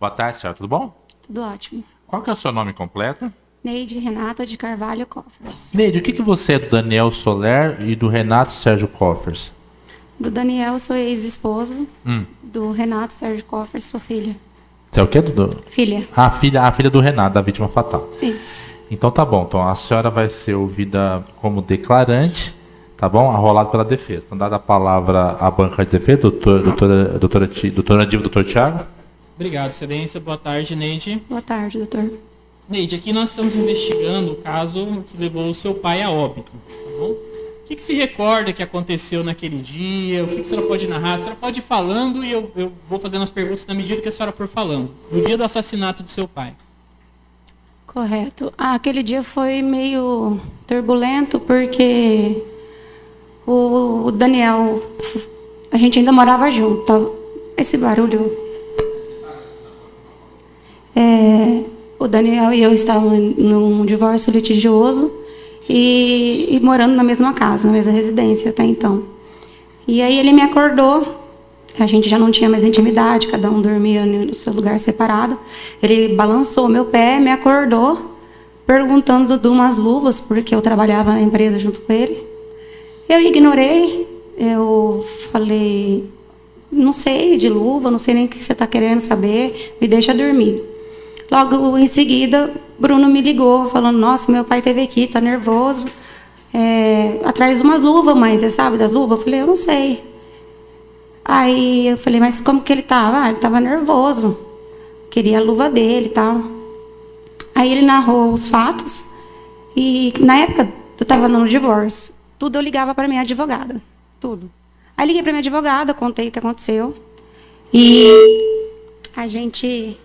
Boa tarde, senhora. Tudo bom? Tudo ótimo. Qual que é o seu nome completo? Neide Renata de Carvalho Coffers. Neide, o que você é do Daniel Soler e do Renato Sérgio Coffers? Do Daniel, sou ex-esposo. Do Renato Sérgio Coffers, sou filha. Você é o quê, Dudu? Filha. A filha do Renato, da vítima fatal. Isso. Então tá bom. Então a senhora vai ser ouvida como declarante, tá bom? Arrolado pela defesa. Então, dada a palavra à banca de defesa, doutora Diva, doutor Tiago. Obrigado, excelência. Boa tarde, Neide. Boa tarde, doutor. Neide, aqui nós estamos investigando o caso que levou o seu pai a óbito, tá bom? O que se recorda que aconteceu naquele dia? O que a senhora pode narrar? A senhora pode ir falando e eu vou fazendo as perguntas na medida que a senhora for falando. No dia do assassinato do seu pai. Correto. Aquele dia foi meio turbulento porque o Daniel, a gente ainda morava junto. Tá? Esse barulho. O Daniel e eu estávamos num divórcio litigioso e morando na mesma casa, na mesma residência até então. E aí ele me acordou, a gente já não tinha mais intimidade, cada um dormia no seu lugar separado. Ele balançou meu pé, me acordou, perguntando de umas luvas, porque eu trabalhava na empresa junto com ele. Eu ignorei, eu falei, não sei de luva, não sei nem o que você está querendo saber, me deixa dormir. Logo em seguida, Bruno me ligou, falando, nossa, meu pai esteve aqui, tá nervoso, atrás de umas luvas, mãe, você sabe das luvas? Eu falei, eu não sei. Aí eu falei, mas como que ele estava? Ele estava nervoso, queria a luva dele e tal. Aí ele narrou os fatos, e na época eu estava no divórcio, tudo eu ligava para minha advogada, tudo. Aí liguei para minha advogada, contei o que aconteceu, e a gente...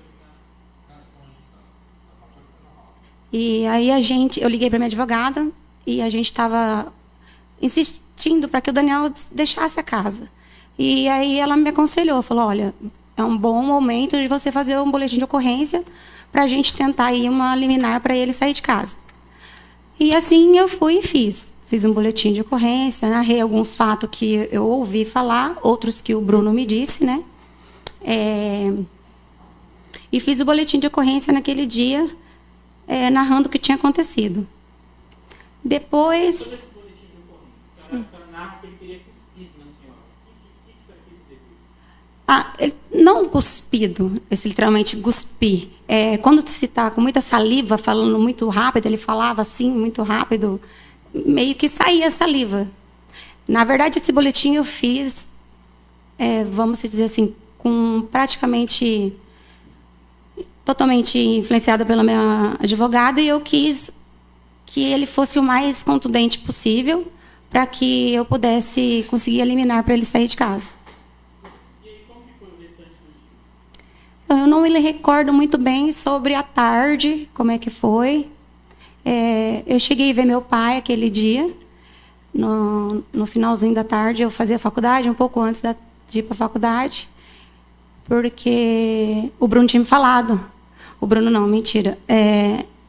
eu liguei para minha advogada e a gente estava insistindo para que o Daniel deixasse a casa. E aí ela me aconselhou, falou, olha, é um bom momento de você fazer um boletim de ocorrência para a gente tentar ir uma liminar para ele sair de casa. E assim eu fui e fiz. Fiz um boletim de ocorrência, narrei alguns fatos que eu ouvi falar, outros que o Bruno me disse, né? E fiz o boletim de ocorrência naquele dia, narrando o que tinha acontecido. Depois... Todo esse boletim de ocorrência, a senhora narra que ele teria cuspido na senhora. O que a senhora quer dizer com isso? Ele, não cuspido, esse literalmente cuspir. Quando se está com muita saliva, falando muito rápido, ele falava assim, muito rápido, meio que saía saliva. Na verdade, esse boletim eu fiz, vamos dizer assim, com praticamente... totalmente influenciada pela minha advogada, e eu quis que ele fosse o mais contundente possível para que eu pudesse conseguir eliminar para ele sair de casa. E aí, como que foi o restante do dia? Eu não me recordo muito bem sobre a tarde, como é que foi. Eu cheguei a ver meu pai aquele dia, no finalzinho da tarde. Eu fazia faculdade, um pouco antes de ir para a faculdade, porque o Bruno tinha me falado. O Bruno não, mentira.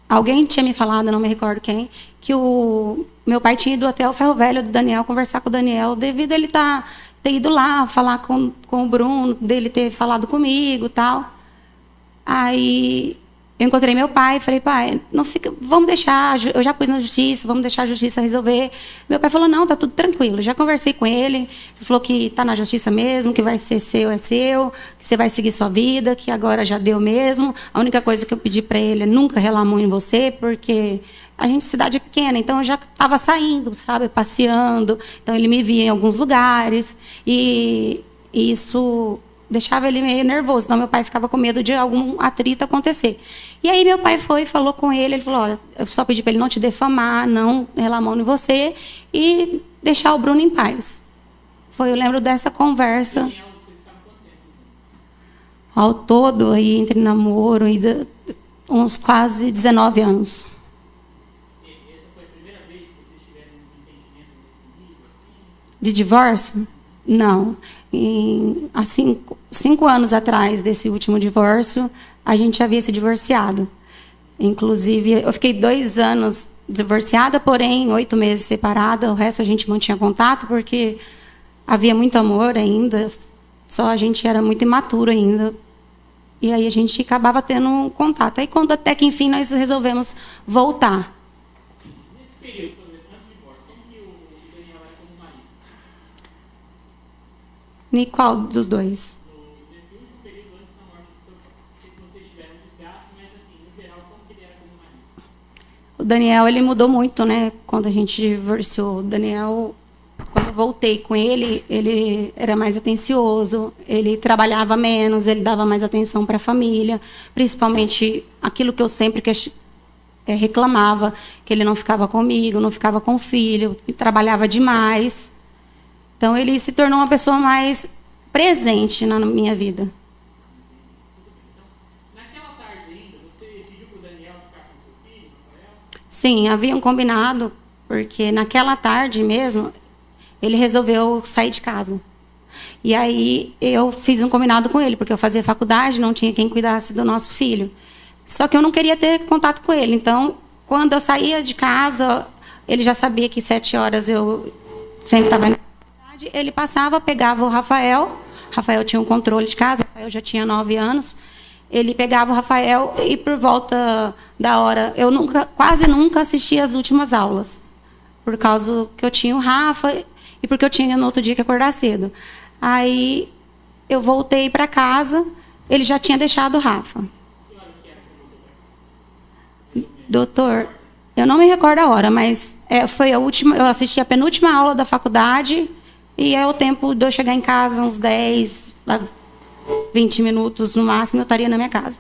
Alguém tinha me falado, não me recordo quem, que o meu pai tinha ido até o ferro velho do Daniel, conversar com o Daniel, devido a ele ter ido lá, falar com o Bruno, dele ter falado comigo e tal. Aí eu encontrei meu pai e falei, pai, não fica, vamos deixar, eu já pus na justiça, vamos deixar a justiça resolver. Meu pai falou, não, tá tudo tranquilo. Já conversei com ele, ele falou que tá na justiça mesmo, que vai ser seu, é seu, que você vai seguir sua vida, que agora já deu mesmo. A única coisa que eu pedi para ele é nunca relar a mão em você, porque a gente, cidade pequena, então eu já estava saindo, sabe, passeando, então ele me via em alguns lugares, e isso deixava ele meio nervoso, então meu pai ficava com medo de algum atrito acontecer. E aí meu pai foi e falou com ele falou, olha, eu só pedi para ele não te defamar, não relar a mão em você e deixar o Bruno em paz. Eu lembro dessa conversa. Ao todo, aí, entre namoro e uns quase 19 anos. Essa foi a primeira vez que vocês tiveram um entendimento nesse nível? De divórcio? Não. Há 5 anos atrás desse último divórcio, a gente havia se divorciado. Inclusive, eu fiquei 2 anos divorciada, porém 8 meses separada. O resto a gente mantinha contato, porque havia muito amor ainda. Só a gente era muito imaturo ainda E aí a gente acabava tendo um contato. Aí quando até que enfim nós resolvemos voltar. Nesse período, por exemplo, antes do divórcio, como que o Daniel era como marido? E qual dos dois? Nesse último período antes da morte do seu pai. Sei que vocês tiveram um desgaste, mas assim, no geral, como que ele era como marido? O Daniel, ele mudou muito, né? Quando a gente divorciou. O Daniel, quando eu voltei com ele, ele era mais atencioso, ele trabalhava menos, ele dava mais atenção para a família, principalmente aquilo que eu sempre reclamava, que ele não ficava comigo, não ficava com o filho, e trabalhava demais. Então, ele se tornou uma pessoa mais presente na minha vida. Naquela tarde ainda, você pediu para o Daniel ficar com seu filho, Rafael? Sim, havia um combinado, porque naquela tarde mesmo, ele resolveu sair de casa. E aí eu fiz um combinado com ele, porque eu fazia faculdade, não tinha quem cuidasse do nosso filho. Só que eu não queria ter contato com ele. Então, quando eu saía de casa, ele já sabia que 7 horas eu sempre estava na faculdade. Ele passava, pegava o Rafael. Rafael tinha um controle de casa, Rafael já tinha 9 anos. Ele pegava o Rafael e por volta da hora, eu quase nunca assistia as últimas aulas, por causa que eu tinha o Rafa e porque eu tinha no outro dia que acordar cedo. Aí eu voltei para casa, ele já tinha deixado o Rafa. Doutor, eu não me recordo a hora, mas foi a última, eu assisti a penúltima aula da faculdade e é o tempo de eu chegar em casa, uns 10 a 20 minutos no máximo, eu estaria na minha casa.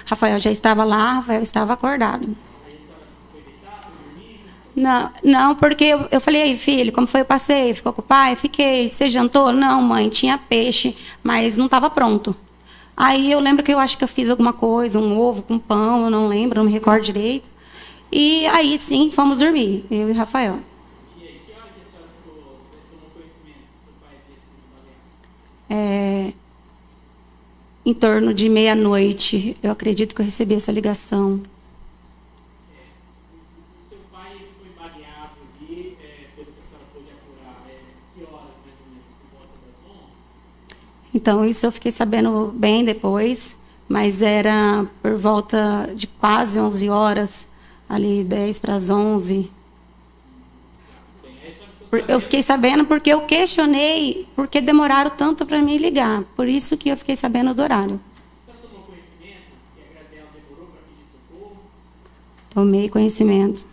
Rafael já estava lá, Rafael estava acordado. Não, porque eu falei, aí, filho, como foi o passeio? Ficou com o pai? Fiquei. Você jantou? Não, mãe, tinha peixe, mas não estava pronto. Aí eu lembro que eu acho que eu fiz alguma coisa, um ovo com pão, eu não lembro, não me recordo direito. E aí, sim, fomos dormir, eu e Rafael. Que hora que a senhora tomou conhecimento do seu pai ter sido baleado? Em torno de meia-noite, eu acredito que eu recebi essa ligação. O seu pai ele foi baleado ali, pelo que a senhora pôde apurar, que horas mais ou menos, por volta das 11? Então, isso eu fiquei sabendo bem depois, mas era por volta de quase 11 horas, ali 10 para as 11. Eu fiquei sabendo porque eu questionei porque demoraram tanto para me ligar. Por isso que eu fiquei sabendo do horário. A senhora tomou conhecimento que a Graziela demorou para pedir socorro? Tomei conhecimento.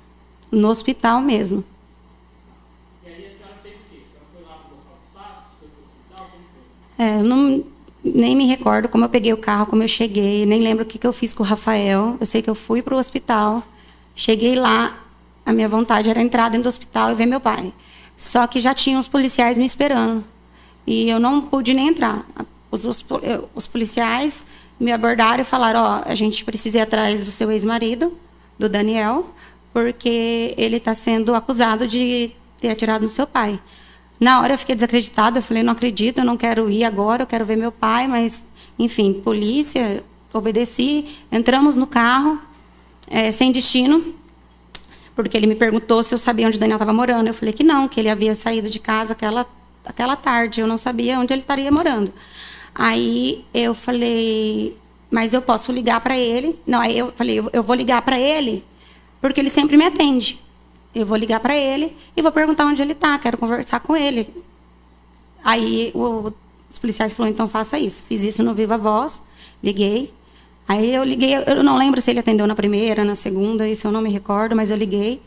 No hospital mesmo. E aí a senhora fez o quê? A senhora foi lá para o local dos fatos? Foi para o hospital? Como foi? Eu não, nem me recordo como eu peguei o carro, como eu cheguei. Nem lembro o que eu fiz com o Rafael. Eu sei que eu fui para o hospital. Cheguei lá. A minha vontade era entrar dentro do hospital e ver meu pai. Só que já tinham os policiais me esperando. E eu não pude nem entrar. Os policiais me abordaram e falaram, a gente precisa ir atrás do seu ex-marido, do Daniel, porque ele está sendo acusado de ter atirado no seu pai. Na hora eu fiquei desacreditada, eu falei, não acredito, eu não quero ir agora, eu quero ver meu pai, mas, enfim, polícia, obedeci, entramos no carro, sem destino, porque ele me perguntou se eu sabia onde o Daniel estava morando. Eu falei que não, que ele havia saído de casa aquela tarde. Eu não sabia onde ele estaria morando. Aí eu falei, mas eu posso ligar para ele? Não, aí eu falei, eu vou ligar para ele, porque ele sempre me atende. Eu vou ligar para ele e vou perguntar onde ele está, quero conversar com ele. Aí os policiais falaram, então faça isso. Fiz isso no Viva Voz, liguei. Aí eu liguei, eu não lembro se ele atendeu na primeira, na segunda, isso eu não me recordo, mas eu liguei.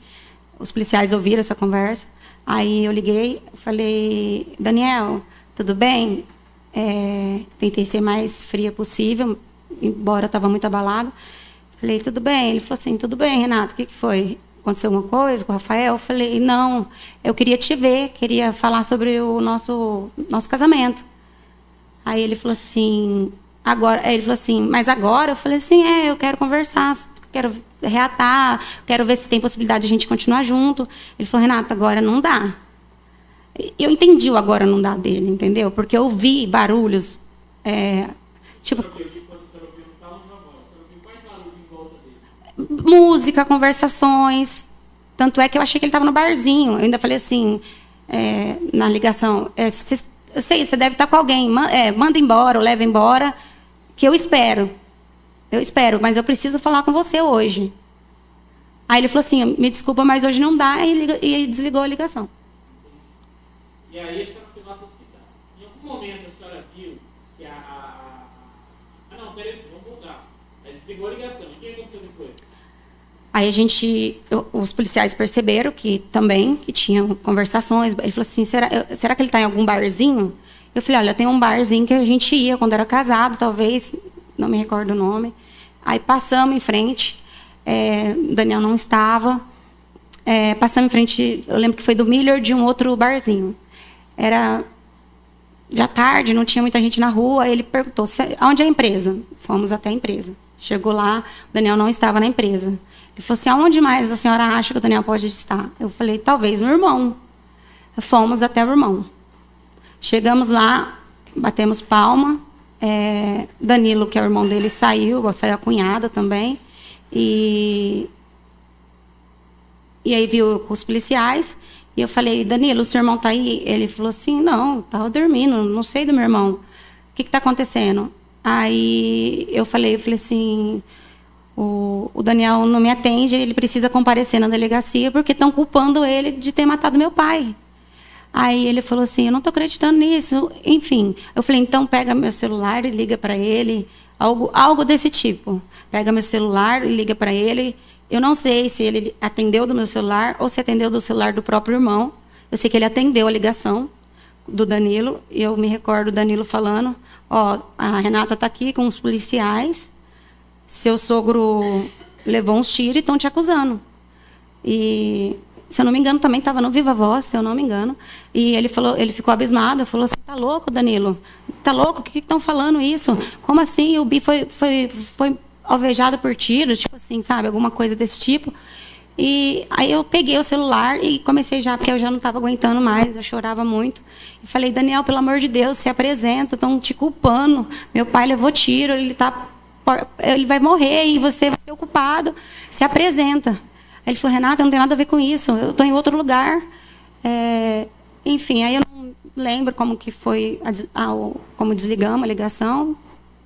Os policiais ouviram essa conversa. Aí eu liguei, falei, Daniel, tudo bem? Tentei ser mais fria possível, embora estava muito abalado. Falei, tudo bem? Ele falou assim, tudo bem, Renato, o que foi? Aconteceu alguma coisa com o Rafael? Eu falei, não, eu queria te ver, queria falar sobre o nosso casamento. Aí ele falou assim... Ele falou assim, mas agora? Eu falei assim, eu quero conversar, quero reatar, quero ver se tem possibilidade de a gente continuar junto. Ele falou, Renata, agora não dá. Eu entendi o agora não dá dele, entendeu? Porque eu ouvi barulhos, tipo... Música, conversações. Tanto é que eu achei que ele estava no barzinho. Eu ainda falei assim, na ligação, eu sei, você deve estar com alguém, manda embora ou leva embora. que eu espero, mas eu preciso falar com você hoje. Aí ele falou assim, me desculpa, mas hoje não dá, e desligou a ligação. E aí a senhora foi lá para o hospital. Em algum momento a senhora viu que não, peraí, vamos voltar. Aí desligou a ligação. E o que aconteceu depois? Aí os policiais perceberam que tinham conversações. Ele falou assim, será que ele está em algum barzinho? Eu falei, olha, tem um barzinho que a gente ia quando era casado, talvez, não me recordo o nome. Aí passamos em frente, Daniel não estava. Passamos em frente, eu lembro que foi do Miller, de um outro barzinho. Era já tarde, não tinha muita gente na rua. Aí ele perguntou, onde é a empresa? Fomos até a empresa. Chegou lá, o Daniel não estava na empresa. Ele falou assim, aonde mais a senhora acha que o Daniel pode estar? Eu falei, talvez no irmão. Fomos até o irmão. Chegamos lá, batemos palma. Danilo, que é o irmão dele, saiu a cunhada também. E aí viu os policiais. E eu falei, Danilo, o seu irmão está aí? Ele falou assim, não, estava dormindo, não sei do meu irmão. O que está acontecendo? Aí eu falei assim, o Daniel não me atende, ele precisa comparecer na delegacia porque estão culpando ele de ter matado meu pai. Aí ele falou assim, eu não estou acreditando nisso. Enfim, eu falei, então pega meu celular e liga para ele, algo desse tipo. Pega meu celular e liga para ele. Eu não sei se ele atendeu do meu celular ou se atendeu do celular do próprio irmão. Eu sei que ele atendeu a ligação do Danilo. E eu me recordo do Danilo falando, a Renata está aqui com os policiais. Seu sogro levou uns tiros e estão te acusando. E, se eu não me engano, também estava no Viva Voz, se eu não me engano. E ele ficou abismado, falou assim, tá louco, Danilo? Tá louco? O que estão falando isso? Como assim? O Bi foi alvejado por tiro, tipo assim, sabe? Alguma coisa desse tipo. E aí eu peguei o celular e comecei porque eu já não estava aguentando mais, eu chorava muito. E falei, Daniel, pelo amor de Deus, se apresenta, estão te culpando. Meu pai levou tiro, ele vai morrer e você vai ser o culpado. Se apresenta. Aí ele falou, Renata, não tem nada a ver com isso, eu estou em outro lugar. Enfim, aí eu não lembro como que foi, como desligamos a ligação.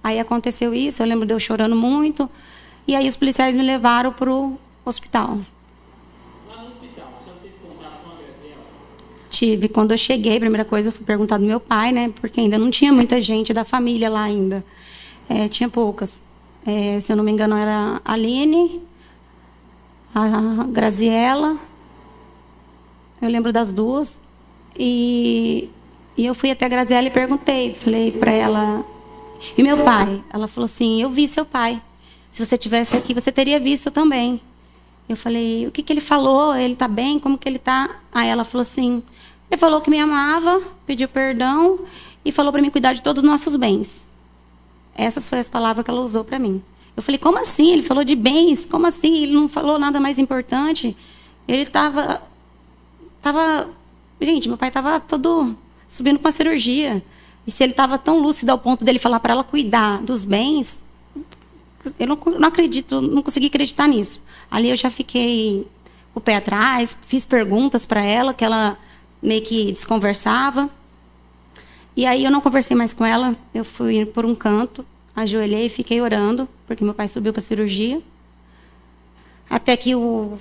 Aí aconteceu isso, eu lembro de eu chorando muito. E aí os policiais me levaram para o hospital. Lá no hospital, a senhora teve contato com a Graziela? Tive. Quando eu cheguei, a primeira coisa, eu fui perguntar do meu pai, né? Porque ainda não tinha muita gente da família lá ainda. Tinha poucas. Se eu não me engano, era a Aline, a Graziela. Eu lembro das duas. E eu fui até a Graziela e perguntei. Falei para ela... E meu pai? Ela falou assim, eu vi seu pai. Se você estivesse aqui, você teria visto também. Eu falei, o que ele falou? Ele está bem? Como que ele está? Aí ela falou assim, ele falou que me amava, pediu perdão e falou para mim cuidar de todos os nossos bens. Essas foram as palavras que ela usou para mim. Eu falei, como assim? Ele falou de bens? Como assim? Ele não falou nada mais importante? Ele estava... Gente, meu pai estava todo subindo para uma cirurgia. E se ele estava tão lúcido ao ponto dele falar para ela cuidar dos bens, eu não acredito, não consegui acreditar nisso. Ali eu já fiquei com o pé atrás, fiz perguntas para ela, que ela meio que desconversava. E aí eu não conversei mais com ela, eu fui por um canto, ajoelhei e fiquei orando, porque meu pai subiu para a cirurgia. Até que o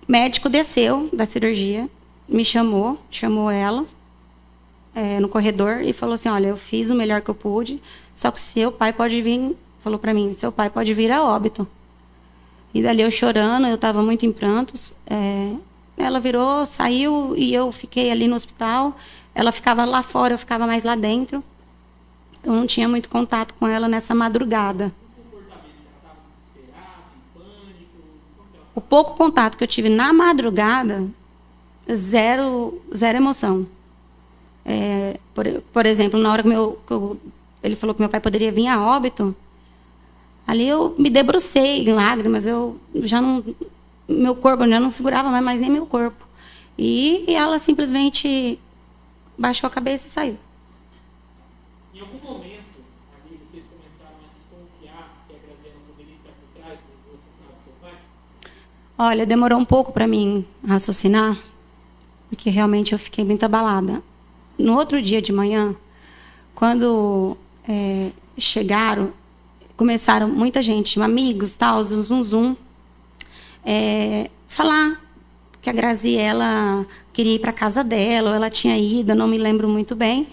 médico desceu da cirurgia, me chamou ela no corredor e falou assim, olha, eu fiz o melhor que eu pude, só que seu pai pode vir, falou para mim, seu pai pode vir a óbito. E dali eu chorando, eu estava muito em prantos. Ela virou, saiu e eu fiquei ali no hospital. Ela ficava lá fora, eu ficava mais lá dentro. Eu não tinha muito contato com ela nessa madrugada. O pouco contato que eu tive na madrugada, zero emoção. Por exemplo, na hora que ele falou que meu pai poderia vir a óbito, ali eu me debrucei em lágrimas, meu corpo já não segurava mais nem meu corpo. E ela simplesmente baixou a cabeça e saiu. Em algum momento, ali, vocês começaram a desconfiar que a Graziela poderia estar por trás do assassinato do seu pai? Olha, demorou um pouco para mim raciocinar, porque realmente eu fiquei muito abalada. No outro dia de manhã, quando chegaram, começaram muita gente, amigos, tal, zum, falar que a Graziela queria ir para casa dela, ou ela tinha ido, eu não me lembro muito bem.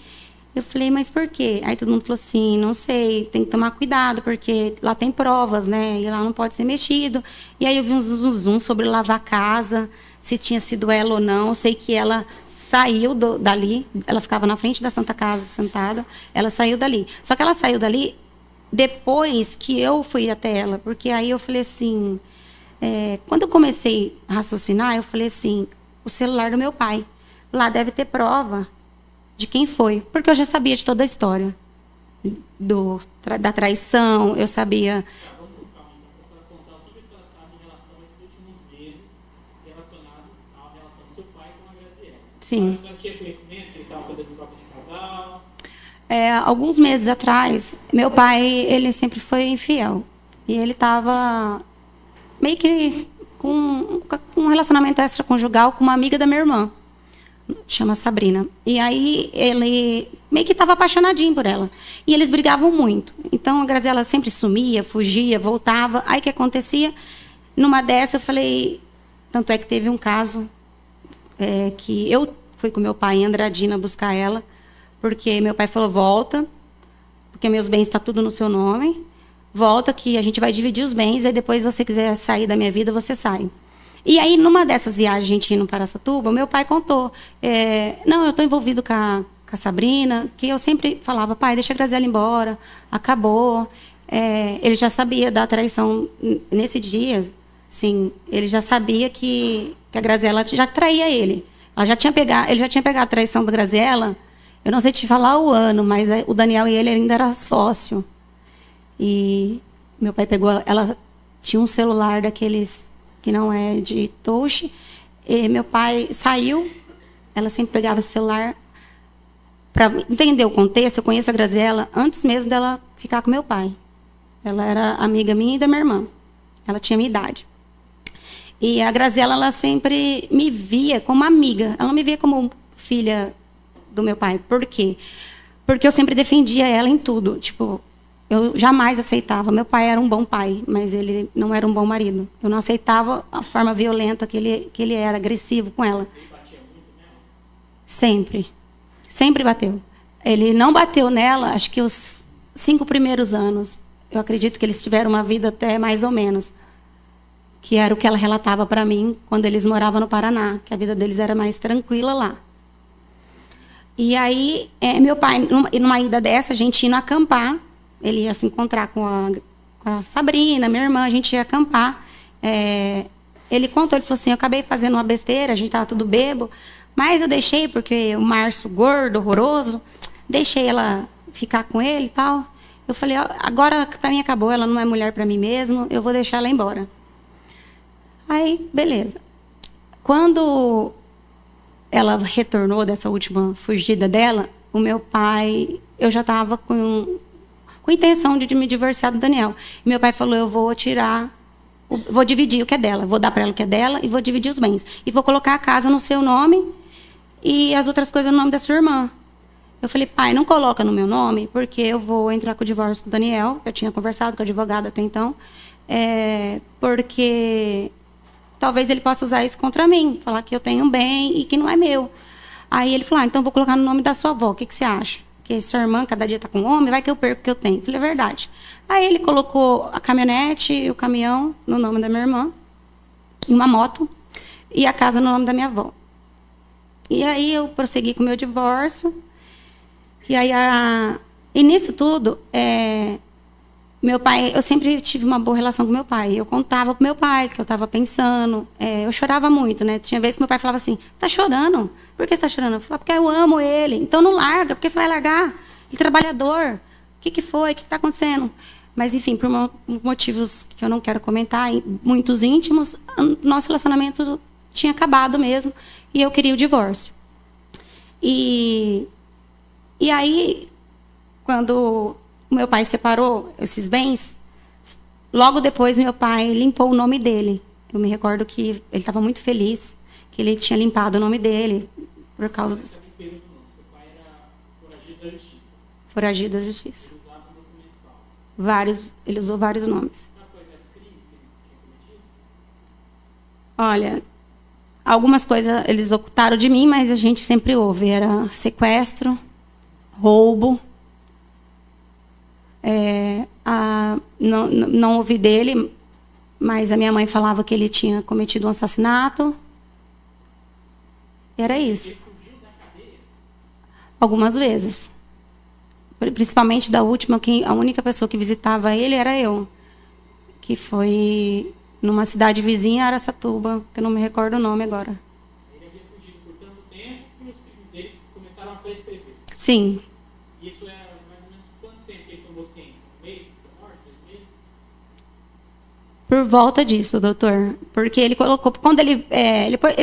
Eu falei, mas por quê? Aí todo mundo falou assim, não sei, tem que tomar cuidado, porque lá tem provas, né? E lá não pode ser mexido. E aí eu vi um zum sobre lavar a casa, se tinha sido ela ou não. Eu sei que ela saiu dali, ela ficava na frente da Santa Casa sentada, ela saiu dali. Só que ela saiu dali depois que eu fui até ela, porque aí eu falei assim, quando eu comecei a raciocinar, eu falei assim, o celular do meu pai, lá deve ter prova de quem foi, porque eu já sabia de toda a história da traição, eu sabia. Sim. Alguns meses atrás, meu pai, ele sempre foi infiel. E ele estava meio que com um relacionamento extraconjugal com uma amiga da minha irmã, chama Sabrina. E aí ele meio que estava apaixonadinho por ela. E eles brigavam muito. Então a Graziela sempre sumia, fugia, voltava. Aí o que acontecia? Numa dessa eu falei, tanto é que teve um caso que eu fui com meu pai em Andradina buscar ela, porque meu pai falou, volta, porque meus bens estão tudo no seu nome, volta que a gente vai dividir os bens, aí depois se você quiser sair da minha vida, você sai. E aí, numa dessas viagens, a gente indo para Araçatuba, meu pai contou, não, eu estou envolvido com a Sabrina, que eu sempre falava, pai, deixa a Graziela embora, acabou. Ele já sabia da traição nesse dia, sim, ele já sabia que a Graziela já traía ele. Ele já tinha pegado a traição da Graziela, eu não sei te falar o ano, mas o Daniel e ele ainda eram sócio. E meu pai pegou, ela tinha um celular daqueles que não é de touch, e meu pai saiu, ela sempre pegava esse celular. Para entender o contexto, eu conheço a Graziela antes mesmo dela ficar com meu pai. Ela era amiga minha e da minha irmã. Ela tinha minha idade. E a Graziela, ela sempre me via como amiga. Ela não me via como filha do meu pai. Por quê? Porque eu sempre defendia ela em tudo. Tipo, eu jamais aceitava. Meu pai era um bom pai, mas ele não era um bom marido. Eu não aceitava a forma violenta que ele era, agressivo com ela. Ele batia muito nela? Sempre. Sempre bateu. Ele não bateu nela, acho que os 5 primeiros anos. Eu acredito que eles tiveram uma vida até mais ou menos. Que era o que ela relatava para mim quando eles moravam no Paraná, que a vida deles era mais tranquila lá. E aí, meu pai, numa ida dessa, a gente ia acampar, ele ia se encontrar com a Sabrina, minha irmã, a gente ia acampar. Ele contou, ele falou assim, eu acabei fazendo uma besteira, a gente estava tudo bêbado, mas eu deixei, porque o Márcio gordo, horroroso, deixei ela ficar com ele e tal. Eu falei, agora para mim acabou, ela não é mulher para mim mesmo, eu vou deixar ela embora. Aí, beleza. Quando ela retornou dessa última fugida dela, o meu pai, eu já estava com intenção de me divorciar do Daniel. E meu pai falou, eu vou vou dividir o que é dela, vou dar para ela o que é dela e vou dividir os bens. E vou colocar a casa no seu nome e as outras coisas no nome da sua irmã. Eu falei, pai, não coloca no meu nome, porque eu vou entrar com o divórcio com o Daniel. Eu tinha conversado com a advogada até então. Porque talvez ele possa usar isso contra mim, falar que eu tenho um bem e que não é meu. Aí ele falou, então vou colocar no nome da sua avó, o que você acha? Porque sua irmã cada dia está com um homem, vai que eu perco o que eu tenho. Eu falei, é verdade. Aí ele colocou a caminhonete e o caminhão no nome da minha irmã, e uma moto, e a casa no nome da minha avó. E aí eu prossegui com o meu divórcio, e aí e nisso tudo, meu pai, eu sempre tive uma boa relação com meu pai. Eu contava pro meu pai que eu estava pensando. Eu chorava muito, né? Tinha vezes que meu pai falava assim, tá chorando? Por que você tá chorando? Eu falava, porque eu amo ele. Então não larga, porque você vai largar? Ele é trabalhador. O que foi? O que está acontecendo? Mas, enfim, por motivos que eu não quero comentar, muitos íntimos, nosso relacionamento tinha acabado mesmo. E eu queria o divórcio. E aí, quando meu pai separou esses bens, logo depois meu pai limpou o nome dele. Eu me recordo que ele estava muito feliz, que ele tinha limpado o nome dele por causa do... Seu pai era foragido da justiça. foragido da justiça. Vários, ele usou vários nomes. Olha, algumas coisas eles ocultaram de mim, mas a gente sempre ouve. Era sequestro, roubo. Não ouvi dele, mas a minha mãe falava que ele tinha cometido um assassinato. Era isso. Algumas vezes. Principalmente da última, a única pessoa que visitava ele era eu. Que foi numa cidade vizinha, Araçatuba, que eu não me recordo o nome agora. Ele havia fugido por tanto tempo que os filhos dele começaram a prescrever. Sim. Isso é mais ou menos quanto tempo que ele tomou ciência? Um mês? 2 meses? Por volta disso, doutor. Porque ele colocou... Quando ele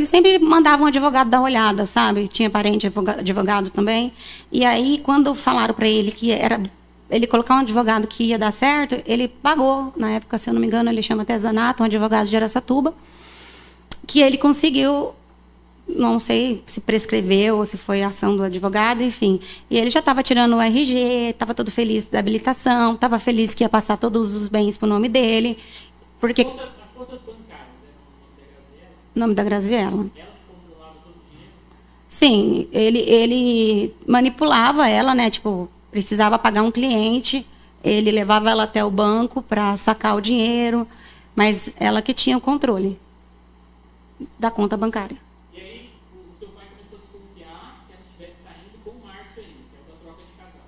sempre mandava um advogado dar uma olhada, sabe? Tinha parente advogado também. E aí, quando falaram para ele que era... Ele colocar um advogado que ia dar certo, ele pagou. Na época, se eu não me engano, ele chama Artesanato, um advogado de Araçatuba, que ele conseguiu... Não sei se prescreveu ou se foi ação do advogado, enfim. E ele já estava tirando o RG, estava todo feliz da habilitação, estava feliz que ia passar todos os bens para o nome dele. Porque... As contas bancárias, né? O nome da Graziella. Ela que controlava todo o dinheiro? Sim, ele manipulava ela, né? Tipo, precisava pagar um cliente, ele levava ela até o banco para sacar o dinheiro, mas ela que tinha o controle da conta bancária. E aí, o seu pai começou a desconfiar que ela estivesse saindo com o Márcio ainda, que é outra troca de casal.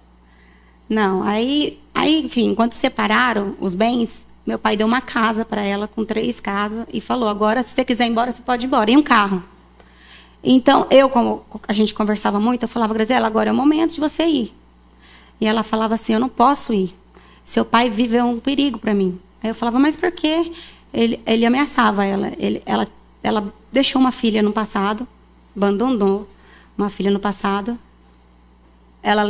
Não, aí, enfim, quando separaram os bens, meu pai deu uma casa para ela, com 3 casas, e falou, agora, se você quiser ir embora, você pode ir embora. E um carro. Então, como a gente conversava muito, eu falava, Graziella, agora é o momento de você ir. E ela falava assim, eu não posso ir. Seu pai vive é um perigo para mim. Aí eu falava, mas por quê? Ele ameaçava ela. Ela deixou uma filha no passado, abandonou uma filha no passado. Ela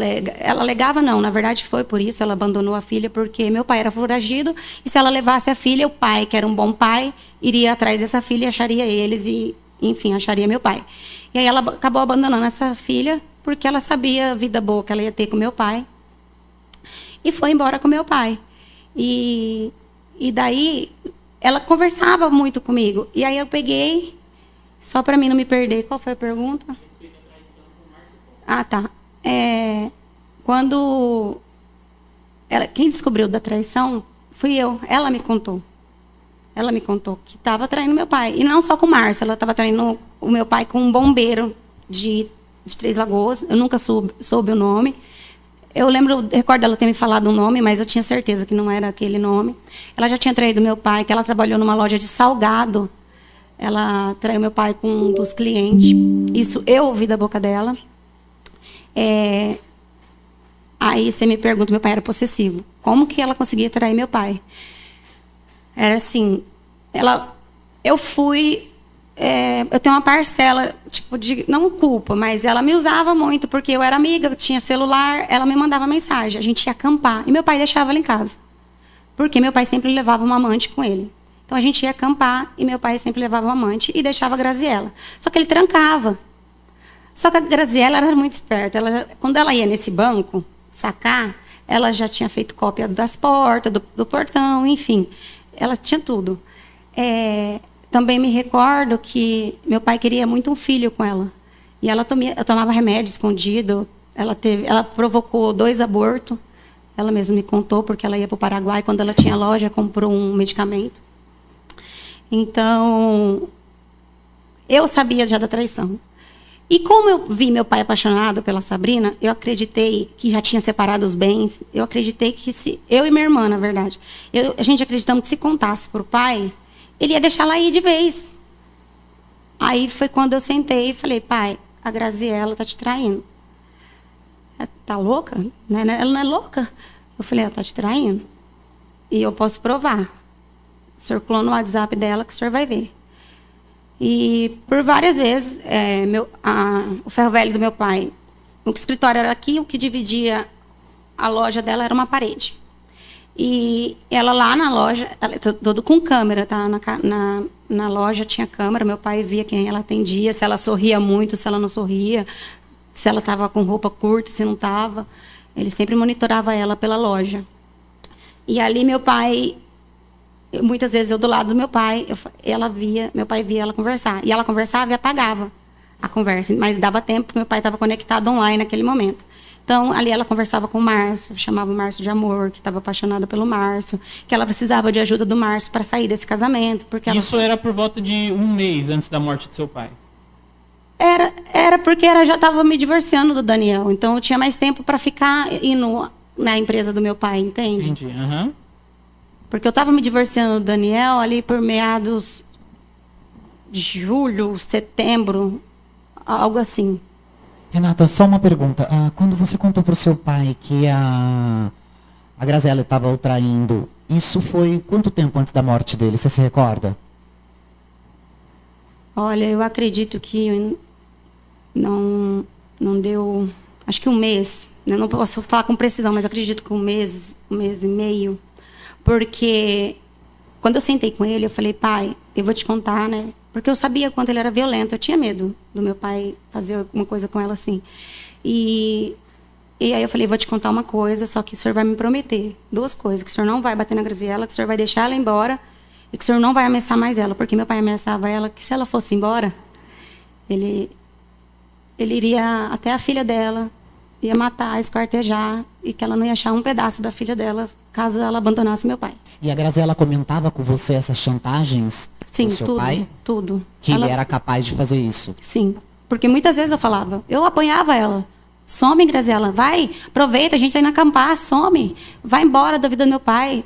alegava, não, na verdade foi por isso, ela abandonou a filha, porque meu pai era foragido, e se ela levasse a filha, o pai, que era um bom pai, iria atrás dessa filha e acharia eles, e, enfim, acharia meu pai. E aí ela acabou abandonando essa filha, porque ela sabia a vida boa que ela ia ter com meu pai, e foi embora com meu pai. E daí, ela conversava muito comigo, e aí eu peguei, só para mim não me perder, qual foi a pergunta? Ah, tá. Quando quem descobriu da traição fui eu. Ela me contou. Ela me contou que estava traindo meu pai. E não só com o Márcio, ela estava traindo o meu pai com um bombeiro de Três Lagoas. Eu nunca soube o nome. Eu recordo dela ter me falado um nome, mas eu tinha certeza que não era aquele nome. Ela já tinha traído meu pai, que ela trabalhou numa loja de salgado. Ela traiu meu pai com um dos clientes. Isso eu ouvi da boca dela. Aí você me pergunta, meu pai era possessivo. Como que ela conseguia trair meu pai? Era assim, eu tenho uma parcela, tipo, não culpa, mas ela me usava muito, porque eu era amiga, eu tinha celular, ela me mandava mensagem, a gente ia acampar, e meu pai deixava ela em casa. Porque meu pai sempre levava uma amante com ele. Então a gente ia acampar, e meu pai sempre levava uma amante, e deixava a Graziella. Só que ele trancava. Só que a Graziella era muito esperta. Quando ela ia nesse banco sacar, ela já tinha feito cópia das portas, do portão, enfim. Ela tinha tudo. Também me recordo que meu pai queria muito um filho com ela. E eu tomava remédio escondido. Ela provocou 2 abortos. Ela mesma me contou, porque ela ia para o Paraguai. Quando ela tinha loja, comprou um medicamento. Então, eu sabia já da traição. E como eu vi meu pai apaixonado pela Sabrina, eu acreditei que já tinha separado os bens. Eu acreditei que eu e minha irmã, na verdade, a gente acreditamos que se contasse para o pai, ele ia deixar ela ir de vez. Aí foi quando eu sentei e falei, pai, a Graziella está te traindo. Ela tá louca? Ela não é louca? Eu falei, ela está te traindo. E eu posso provar. Circulou no WhatsApp dela que o senhor vai ver. E por várias vezes, o ferro velho do meu pai, o escritório era aqui, o que dividia a loja dela era uma parede. E ela lá na loja, tudo com câmera, tá? Na loja tinha câmera, meu pai via quem ela atendia, se ela sorria muito, se ela não sorria, se ela estava com roupa curta, se não estava. Ele sempre monitorava ela pela loja. E ali meu pai, muitas vezes eu do lado do meu pai, meu pai via ela conversar. E ela conversava e apagava a conversa, mas dava tempo porque meu pai estava conectado online naquele momento. Então, ali ela conversava com o Márcio, chamava o Márcio de amor, que estava apaixonada pelo Márcio, que ela precisava de ajuda do Márcio para sair desse casamento. Porque Isso era por volta de um mês antes da morte do seu pai? Era porque ela já estava me divorciando do Daniel, então eu tinha mais tempo para ficar indo na empresa do meu pai, entende? Entendi, aham. Porque eu estava me divorciando do Daniel ali por meados de julho, setembro, algo assim. Renata, só uma pergunta. Quando você contou para o seu pai que a Graziella estava o traindo, isso foi quanto tempo antes da morte dele? Você se recorda? Olha, eu acredito que não deu, acho que um mês. Eu não posso falar com precisão, mas eu acredito que um mês e meio. Porque quando eu sentei com ele, eu falei, pai, eu vou te contar, né? Porque eu sabia quanto ele era violento. Eu tinha medo do meu pai fazer alguma coisa com ela assim. E aí eu falei, vou te contar uma coisa, só que o senhor vai me prometer 2 coisas. Que o senhor não vai bater na Graziella, que o senhor vai deixar ela embora e que o senhor não vai ameaçar mais ela. Porque meu pai ameaçava ela que se ela fosse embora, ele iria até a filha dela, ia matar, esquartejar, e que ela não ia achar um pedaço da filha dela caso ela abandonasse meu pai. E a Graziella comentava com você essas chantagens? Sim, do seu tudo, pai? tudo. Que ele era capaz de fazer isso? Sim, porque muitas vezes eu falava, eu apanhava ela. Some, Graziella, vai, aproveita, a gente tá indo acampar, some, vai embora da vida do meu pai.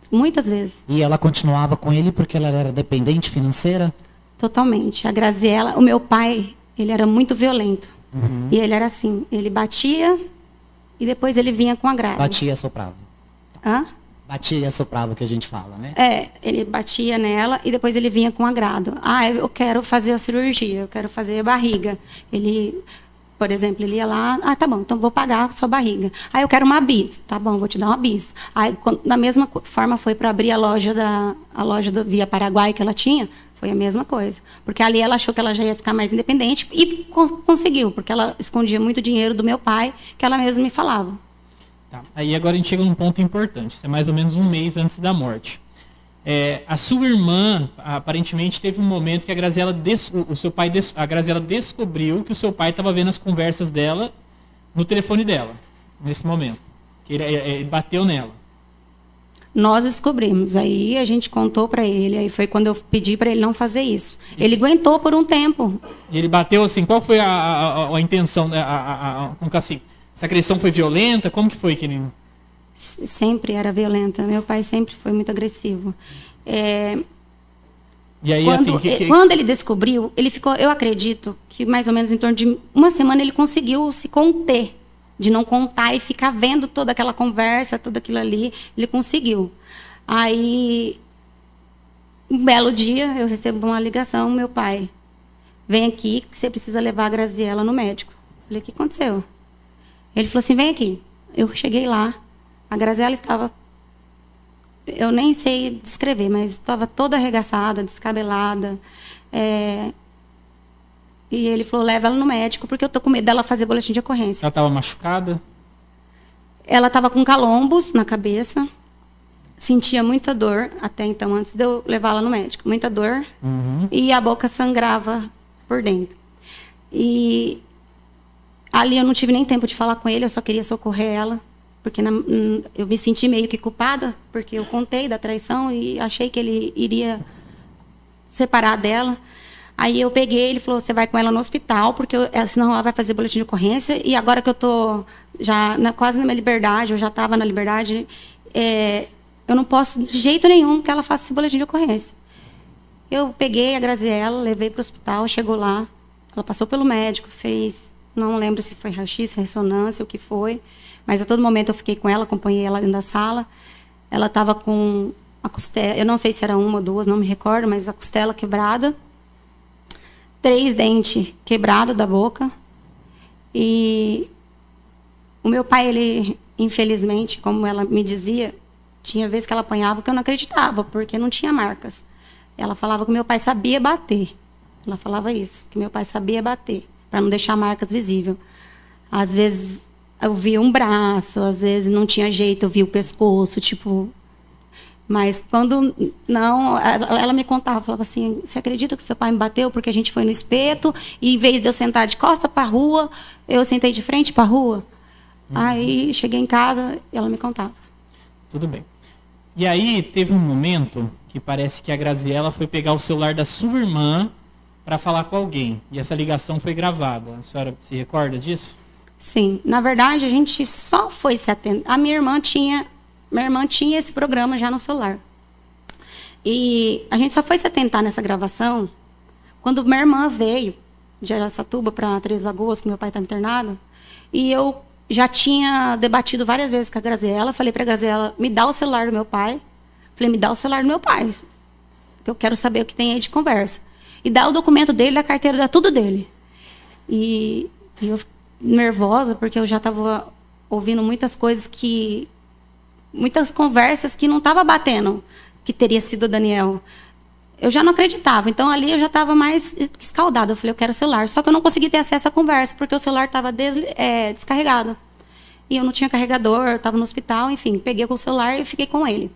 Muitas vezes. E ela continuava com ele porque ela era dependente financeira? Totalmente. A Graziella, o meu pai, ele era muito violento. Uhum. E ele era assim, ele batia e depois ele vinha com agrado. Batia e assoprava. Hã? Batia e assoprava, que a gente fala, né? Ele batia nela e depois ele vinha com agrado. Eu quero fazer a cirurgia, eu quero fazer a barriga. Ele, por exemplo, ele ia lá, tá bom, então vou pagar a sua barriga. Eu quero uma bis, tá bom, vou te dar uma bis. Da mesma forma foi para abrir a loja do Via Paraguai que ela tinha, foi a mesma coisa. Porque ali ela achou que ela já ia ficar mais independente e conseguiu, porque ela escondia muito dinheiro do meu pai, que ela mesma me falava. Tá. Aí agora a gente chega num ponto importante, isso é mais ou menos um mês antes da morte. A sua irmã, aparentemente, teve um momento que a Graziella descobriu que o seu pai estava vendo as conversas dela no telefone dela, nesse momento. Que ele bateu nela. Nós descobrimos, aí a gente contou para ele, aí foi quando eu pedi para ele não fazer isso. Ele aguentou por um tempo. E ele bateu assim, qual foi a intenção, assim, essa agressão foi violenta? Como que foi que ele... Sempre era violenta, meu pai sempre foi muito agressivo. E aí, quando ele descobriu, ele ficou, eu acredito, que mais ou menos em torno de uma semana ele conseguiu se conter. De não contar e ficar vendo toda aquela conversa, tudo aquilo ali, ele conseguiu. Aí, um belo dia, eu recebo uma ligação, meu pai, vem aqui, que você precisa levar a Graziella no médico. Falei, o que aconteceu? Ele falou assim, vem aqui. Eu cheguei lá, a Graziella estava, eu nem sei descrever, mas estava toda arregaçada, descabelada, e ele falou, leva ela no médico, porque eu tô com medo dela fazer boletim de ocorrência. Ela estava machucada? Ela estava com calombos na cabeça, sentia muita dor, até então, antes de eu levá-la no médico. Muita dor, e a boca sangrava por dentro. E ali eu não tive nem tempo de falar com ele, eu só queria socorrer ela, porque eu me senti meio que culpada, porque eu contei da traição e achei que ele iria separar dela. Aí eu peguei, ele falou, você vai com ela no hospital, porque senão ela vai fazer boletim de ocorrência. E agora que eu estou já quase na minha liberdade, eu já estava na liberdade, eu não posso de jeito nenhum que ela faça esse boletim de ocorrência. Eu peguei a Graziella, levei para o hospital, chegou lá, ela passou pelo médico, fez, não lembro se foi raio-x, ressonância, o que foi, mas a todo momento eu fiquei com ela, acompanhei ela dentro da sala. Ela estava com a costela, eu não sei se era 1 ou 2, não me recordo, mas a costela quebrada. 3 dentes quebrados da boca. E o meu pai, ele, infelizmente, como ela me dizia, tinha vezes que ela apanhava que eu não acreditava, porque não tinha marcas. Ela falava que meu pai sabia bater. Ela falava isso, que meu pai sabia bater, para não deixar marcas visíveis. Às vezes, eu via um braço, às vezes não tinha jeito, eu via o pescoço, tipo... Mas quando não, ela me contava, falava assim, você acredita que seu pai me bateu porque a gente foi no espeto e em vez de eu sentar de costas para a rua, eu sentei de frente para a rua? Aí cheguei em casa e ela me contava. Tudo bem. E aí teve um momento que parece que a Graziela foi pegar o celular da sua irmã para falar com alguém. E essa ligação foi gravada. A senhora se recorda disso? Sim. Na verdade, a gente só foi se atentar. A minha irmã tinha esse programa já no celular. E a gente só foi se atentar nessa gravação quando minha irmã veio de Araçatuba para Três Lagoas, que meu pai está internado. E eu já tinha debatido várias vezes com a Graziela. Falei para a Graziela, me dá o celular do meu pai. Falei, me dá o celular do meu pai. Que eu quero saber o que tem aí de conversa. E dá o documento dele, da carteira, dá tudo dele. E eu fiquei nervosa, porque eu já estava ouvindo muitas coisas que... Muitas conversas que não estava batendo, que teria sido o Daniel. Eu já não acreditava. Então, ali eu já estava mais escaldada. Eu falei, eu quero celular. Só que eu não consegui ter acesso à conversa, porque o celular estava descarregado. E eu não tinha carregador, estava no hospital, enfim. Peguei com o celular e fiquei com ele.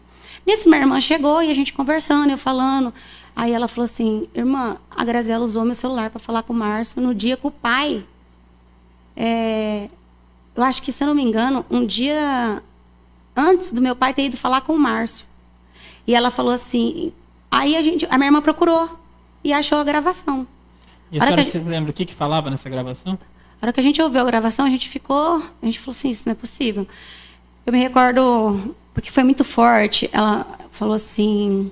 Nisso, minha irmã chegou e a gente conversando, eu falando. Aí ela falou assim, irmã, a Graziela usou meu celular para falar com o Márcio no dia que o pai... eu acho que, se eu não me engano, um dia... antes do meu pai ter ido falar com o Márcio. E ela falou assim... Aí a minha irmã procurou e achou a gravação. E a senhora se lembra o que falava nessa gravação? A hora que a gente ouviu a gravação, a gente falou assim, isso não é possível. Eu me recordo, porque foi muito forte, ela falou assim...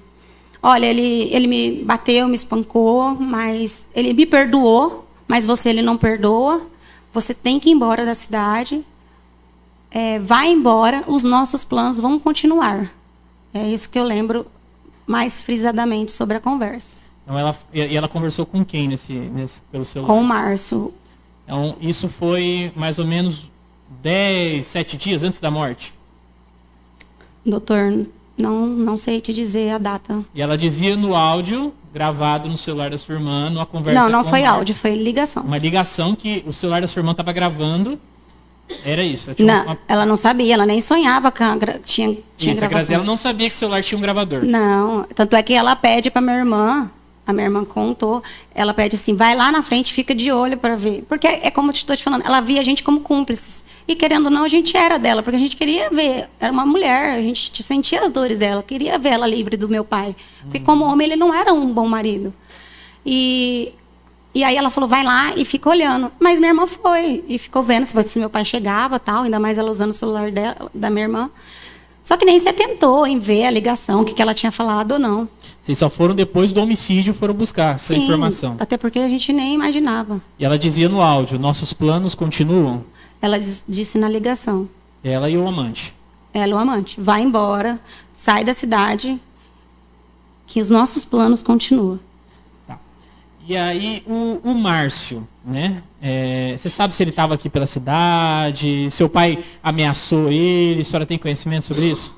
Olha, ele me bateu, me espancou, mas ele me perdoou, mas ele não perdoa. Você tem que ir embora da cidade... vai embora, os nossos planos vão continuar. É isso que eu lembro mais frisadamente sobre a conversa. Então ela conversou com quem pelo celular? Com o Márcio. Então, isso foi mais ou menos 7 dias antes da morte? Doutor, não sei te dizer a data. E ela dizia no áudio, gravado no celular da sua irmã, numa conversa Não com foi áudio, foi ligação. Uma ligação que o celular da sua irmã estava gravando. Era isso? Não, ela não sabia, ela nem sonhava que tinha gravação. A Graziela não sabia que o celular tinha um gravador. Não, tanto é que ela pede para minha irmã, a minha irmã contou, ela pede assim, vai lá na frente, fica de olho para ver. Porque é como eu estou te falando, ela via a gente como cúmplices. E querendo ou não, a gente era dela, porque a gente queria ver, era uma mulher, a gente sentia as dores dela, queria ver ela livre do meu pai. Porque como homem, ele não era um bom marido. E aí ela falou, vai lá e fica olhando. Mas minha irmã foi e ficou vendo se meu pai chegava, tal, ainda mais ela usando o celular da minha irmã. Só que nem se atentou em ver a ligação, o que ela tinha falado ou não. Vocês só foram depois do homicídio, foram buscar essa informação. Até porque a gente nem imaginava. E ela dizia no áudio, nossos planos continuam? Ela disse na ligação. Ela e o amante. Ela e o amante. Vai embora, sai da cidade, que os nossos planos continuam. E aí, o Márcio, né? Você sabe se ele estava aqui pela cidade? Seu pai ameaçou ele? A senhora tem conhecimento sobre isso?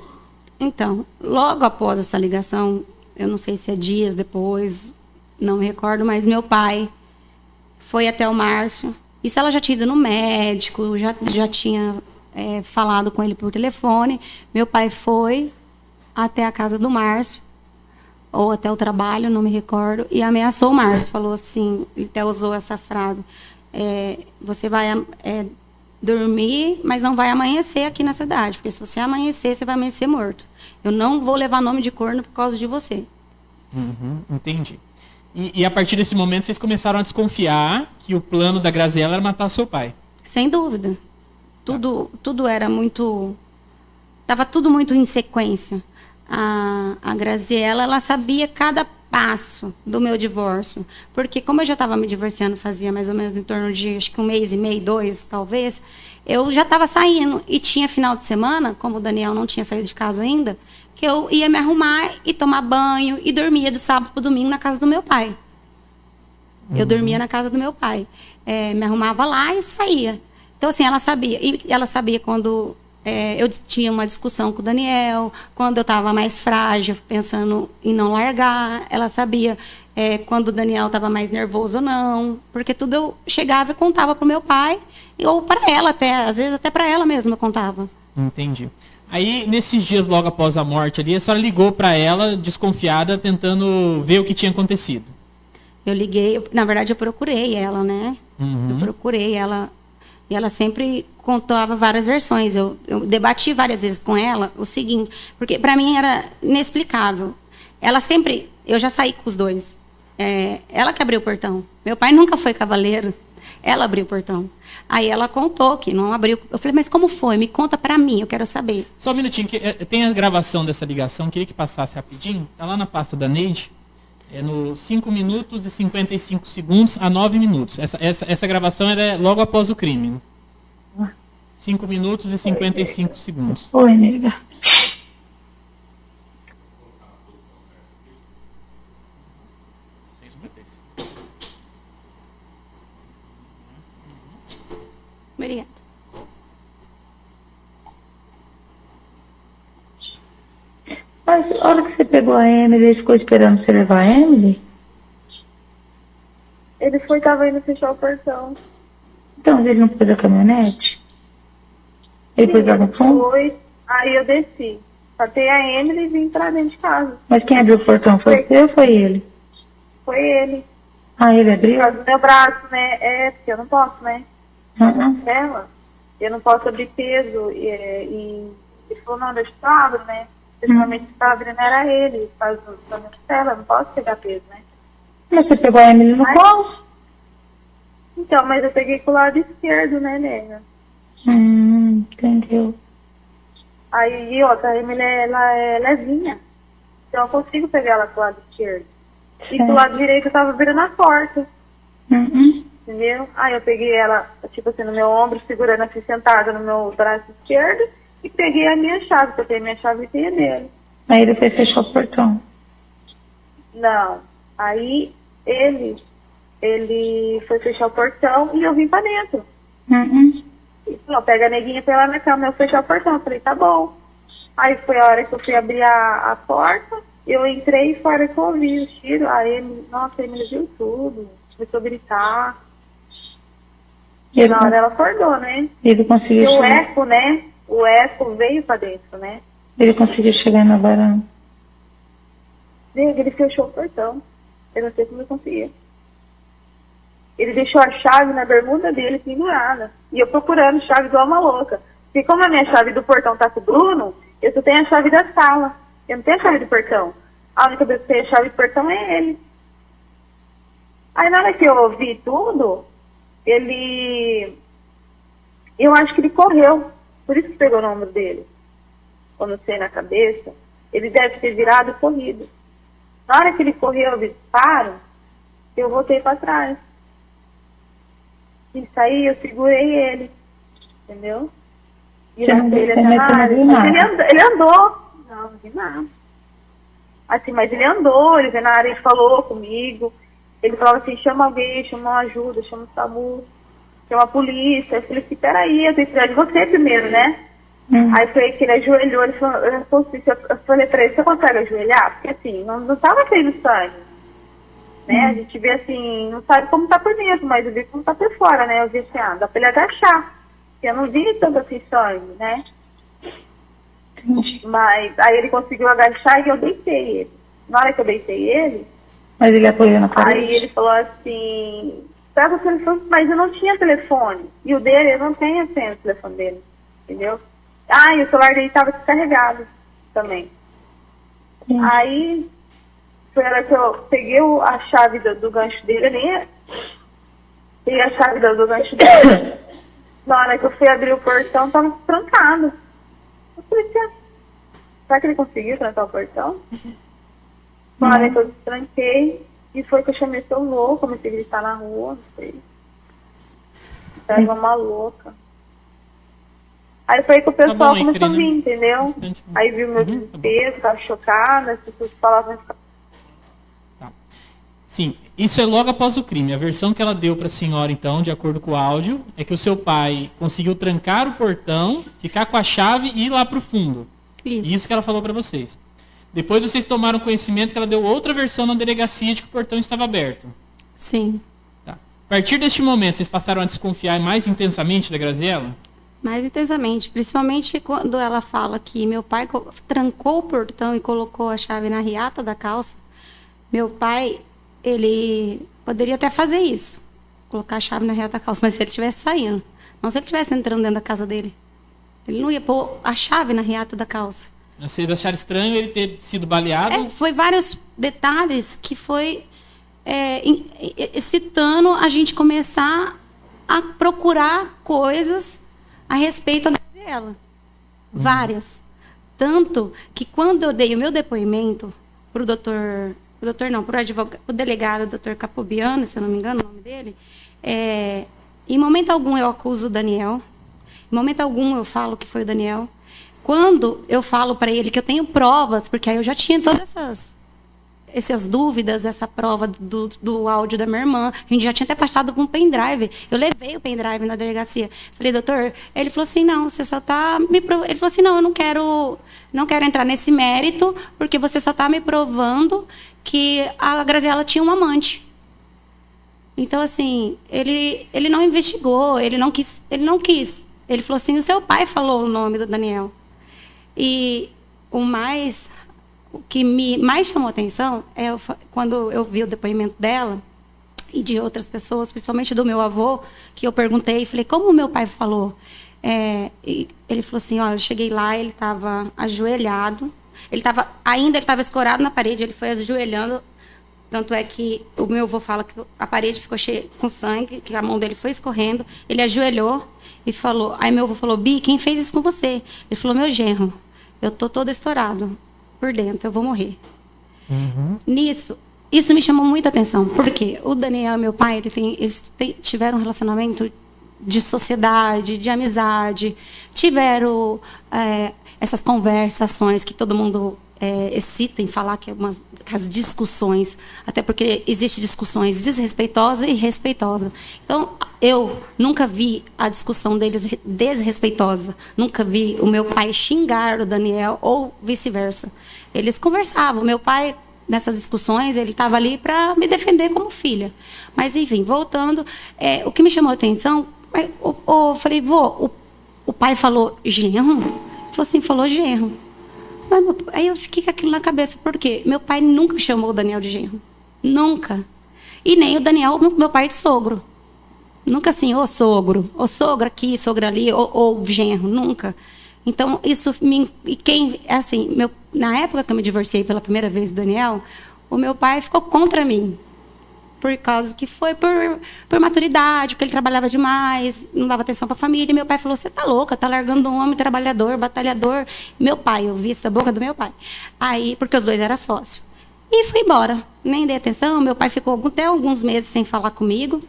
Então, logo após essa ligação, eu não sei se é dias depois, não me recordo, mas meu pai foi até o Márcio. Isso ela já tinha ido no médico, já tinha falado com ele por telefone. Meu pai foi até a casa do Márcio, ou até o trabalho, não me recordo, e ameaçou o Márcio. Falou assim, ele até usou essa frase, você vai dormir, mas não vai amanhecer aqui na cidade, porque se você amanhecer, você vai amanhecer morto. Eu não vou levar nome de corno por causa de você. Entendi. E a partir desse momento, vocês começaram a desconfiar que o plano da Graziela era matar seu pai? Sem dúvida. Tudo era muito... Estava tudo muito em sequência. A Graziela, ela sabia cada passo do meu divórcio. Porque como eu já estava me divorciando, fazia mais ou menos em torno de, acho que 1 mês e meio, 2, talvez, eu já estava saindo. E tinha final de semana, como o Daniel não tinha saído de casa ainda, que eu ia me arrumar e tomar banho e dormia do sábado para o domingo na casa do meu pai. Eu dormia na casa do meu pai. Me arrumava lá e saía. Então, assim, ela sabia. E ela sabia quando eu tinha uma discussão com o Daniel, quando eu estava mais frágil, pensando em não largar, ela sabia quando o Daniel estava mais nervoso ou não, porque tudo eu chegava e contava para o meu pai, ou para ela até, às vezes até para ela mesma eu contava. Entendi. Aí, nesses dias logo após a morte ali, a senhora ligou para ela, desconfiada, tentando ver o que tinha acontecido. Eu liguei, na verdade eu procurei ela, né? Uhum. Eu procurei ela, e ela sempre contava várias versões. Eu debati várias vezes com ela o seguinte, porque para mim era inexplicável. Ela sempre, eu já saí com os dois. Ela que abriu o portão. Meu pai nunca foi cavaleiro. Ela abriu o portão. Aí ela contou que não abriu. Eu falei, mas como foi? Me conta pra mim, eu quero saber. Só um minutinho, que tem a gravação dessa ligação, queria que passasse rapidinho. Tá lá na pasta da Neide, no 5 minutos e 55 segundos a 9 minutos. Essa gravação é logo após o crime. 5 minutos e 55 segundos. Oi, nega. Obrigada. Mas a hora que você pegou a Emily, ele ficou esperando você levar a Emily? Ele tava indo fechar o portão. Então, ele não pôs a caminhonete? Ele pôs lá no fundo? Foi, aí eu desci. Catei a Emily e vim pra dentro de casa. Mas quem abriu o portão foi você ou foi ele? Foi ele. Ah, ele abriu? Por causa do meu braço, né? Porque eu não posso, né? Ela. Eu não posso abrir peso. E ele falou, não, deixa eu abrir, né? Principalmente que estava abrindo era ele. Faz da minha costela, eu não posso pegar peso, né? Mas você pegou a Emily no colo? Então, mas eu peguei com o lado esquerdo, né, nega? Entendeu. Aí, outra, a Emily, ela é levinha. Então eu consigo pegar ela com o lado esquerdo. E com o lado direito eu tava virando a porta. Entendeu? Aí eu peguei ela, tipo assim, no meu ombro, segurando assim, sentada no meu braço esquerdo, e peguei a minha chave, porque eu tenho a minha chave e tenho a dele. Aí ele foi fechar o portão. Não. Aí ele foi fechar o portão e eu vim pra dentro. E falou, pega a neguinha pra ir lá na cama, eu fechar o portão. Eu falei, tá bom. Aí foi a hora que eu fui abrir a porta, eu entrei e fora que eu ouvi o tiro. Aí, nossa, ele me viu tudo, começou a gritar. E na hora ela acordou, né? Ele conseguiu e o chegar. eco, né? O eco veio pra dentro, né? Ele conseguiu chegar na varanda. Ele fechou o portão. Eu não sei como eu conseguia. Ele deixou a chave na bermuda dele pendurada. E eu procurando chave igual uma louca. Porque como a minha chave do portão tá com o Bruno, eu só tenho a chave da sala. Eu não tenho a chave do portão. A única vez que tem a chave do portão é ele. Aí na hora que eu ouvi tudo, eu acho que ele correu. Por isso que pegou o número dele. Quando eu sei na cabeça, ele deve ter virado e corrido. Na hora que ele correu, eu disparo, eu voltei para trás. E saí, eu segurei ele. Entendeu? E ele andou. Não vi nada. Assim, mas ele andou, ele veio na área e falou comigo. Ele falava assim, chama alguém, chama uma ajuda, chama o SAMU, chama a polícia. Eu falei assim, peraí, eu tenho que tirar de você primeiro, né? Aí foi que ele ajoelhou, ele falou, eu falei pra ele, você consegue ajoelhar? Porque assim, não tava saindo sangue. Né? A gente vê assim, não sabe como tá por dentro, mas eu vi como tá por fora, né? Eu vi assim, dá pra ele agachar. Eu não vi tanto assim sangue, né? Mas aí ele conseguiu agachar e eu deitei ele. Na hora que eu deitei ele, mas ele apoiou na parede? Aí ele falou assim, pega o telefone, mas eu não tinha telefone. E o dele, eu não tenho a senha do telefone dele. Entendeu? Ah, e o celular dele estava descarregado também. Aí foi a hora que eu peguei a chave do gancho dele, eu nem peguei a chave do gancho dele. Na hora que eu fui abrir o portão, estava trancado. Eu falei, será que ele conseguiu trancar o portão? Na hora que eu tranquei, e foi que eu chamei seu louco, comecei a gritar na rua, não sei. Era uma louca. Aí foi que o pessoal começou a vir, entendeu? Aí viu meu desespero, ficava chocada, as pessoas falavam... Sim, isso é logo após o crime. A versão que ela deu para a senhora, então, de acordo com o áudio, é que o seu pai conseguiu trancar o portão, ficar com a chave e ir lá para o fundo. Isso que ela falou para vocês. Depois vocês tomaram conhecimento que ela deu outra versão na delegacia de que o portão estava aberto. Sim. Tá. A partir deste momento, vocês passaram a desconfiar mais intensamente da Graziella? Mais intensamente, principalmente quando ela fala que meu pai trancou o portão e colocou a chave na riata da calça. Meu pai, ele poderia até fazer isso, colocar a chave na riata da calça, mas se ele estivesse saindo, não se ele estivesse entrando dentro da casa dele. Ele não ia pôr a chave na riata da calça. Vocês acharam estranho ele ter sido baleado? Foi vários detalhes que foi excitando a gente começar a procurar coisas a respeito da Graziella. Várias. Tanto que quando eu dei o meu depoimento para o delegado, o doutor Capobiano, se eu não me engano o nome dele, em momento algum eu acuso o Daniel, em momento algum eu falo que foi o Daniel. Quando eu falo para ele que eu tenho provas, porque aí eu já tinha todas essas dúvidas, essa prova do áudio da minha irmã, a gente já tinha até passado por um pendrive. Eu levei o pendrive na delegacia. Falei, doutor, ele falou assim, não, você só está me provando. Ele falou assim, não, eu não quero entrar nesse mérito, porque você só está me provando que a Graziella tinha um amante. Então, assim, ele não investigou, ele não quis. Ele falou assim, o seu pai falou o nome do Daniel. E o que me mais chamou a atenção é quando eu vi o depoimento dela e de outras pessoas, principalmente do meu avô, que eu perguntei, falei, como o meu pai falou? E ele falou assim, eu cheguei lá, ele estava ajoelhado, ele estava escorado na parede, ele foi ajoelhando, tanto é que o meu avô fala que a parede ficou cheia com sangue, que a mão dele foi escorrendo, ele ajoelhou e falou, aí meu avô falou, Bi, quem fez isso com você? Ele falou, meu genro, eu tô todo estourado por dentro, eu vou morrer. Isso me chamou muita atenção, porque o Daniel e meu pai, eles tiveram um relacionamento de sociedade, de amizade, tiveram essas conversações que todo mundo excita em falar, que é as discussões, até porque existem discussões desrespeitosas e respeitosas. Então, eu nunca vi a discussão deles desrespeitosa, nunca vi o meu pai xingar o Daniel ou vice-versa. Eles conversavam, meu pai, nessas discussões, ele estava ali para me defender como filha. Mas, enfim, voltando, o que me chamou a atenção, eu falei, vô, o pai falou genro? Ele falou assim, falou genro. Mas, aí eu fiquei com aquilo na cabeça, por quê? Meu pai nunca chamou o Daniel de genro. Nunca. E nem o Daniel, meu pai, de sogro. Nunca assim, ô sogro aqui, sogro ali, ou genro, nunca. Então, isso na época que eu me divorciei pela primeira vez do Daniel, o meu pai ficou contra mim. Por causa que foi por maturidade, porque ele trabalhava demais, não dava atenção para a família. E meu pai falou, você tá louca, tá largando um homem trabalhador, batalhador. Meu pai, eu vi isso da boca do meu pai. Aí, porque os dois eram sócios. E fui embora, nem dei atenção. Meu pai ficou até alguns meses sem falar comigo.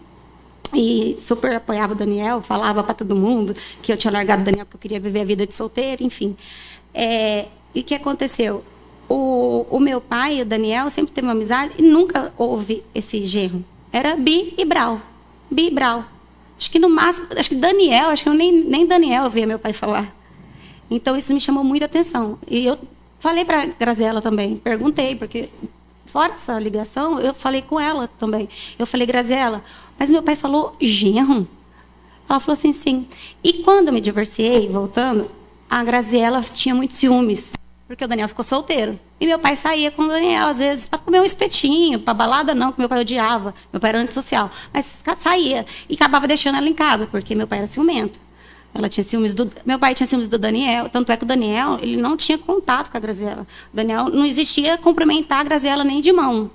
E super apoiava o Daniel, falava para todo mundo que eu tinha largado o Daniel porque eu queria viver a vida de solteiro, enfim. E o que aconteceu? O meu pai e o Daniel sempre teve uma amizade e nunca houve esse genro. Era Bi e Brau. Bi e Brau. Acho que no máximo, Daniel, acho que eu nem Daniel ouvia meu pai falar. Então isso me chamou muita atenção. E eu falei para a Graziella também, perguntei, porque fora essa ligação, eu falei com ela também. Eu falei, Graziella, mas meu pai falou genro? Ela falou assim, sim. E quando eu me divorciei, voltando, a Graziella tinha muitos ciúmes. Porque o Daniel ficou solteiro. E meu pai saía com o Daniel, às vezes, para comer um espetinho, para balada não, que meu pai odiava. Meu pai era antissocial. Mas saía. E acabava deixando ela em casa, porque meu pai era ciumento. Meu pai tinha ciúmes do Daniel. Tanto é que o Daniel, ele não tinha contato com a Graziella. O Daniel não existia cumprimentar a Graziella nem de mão.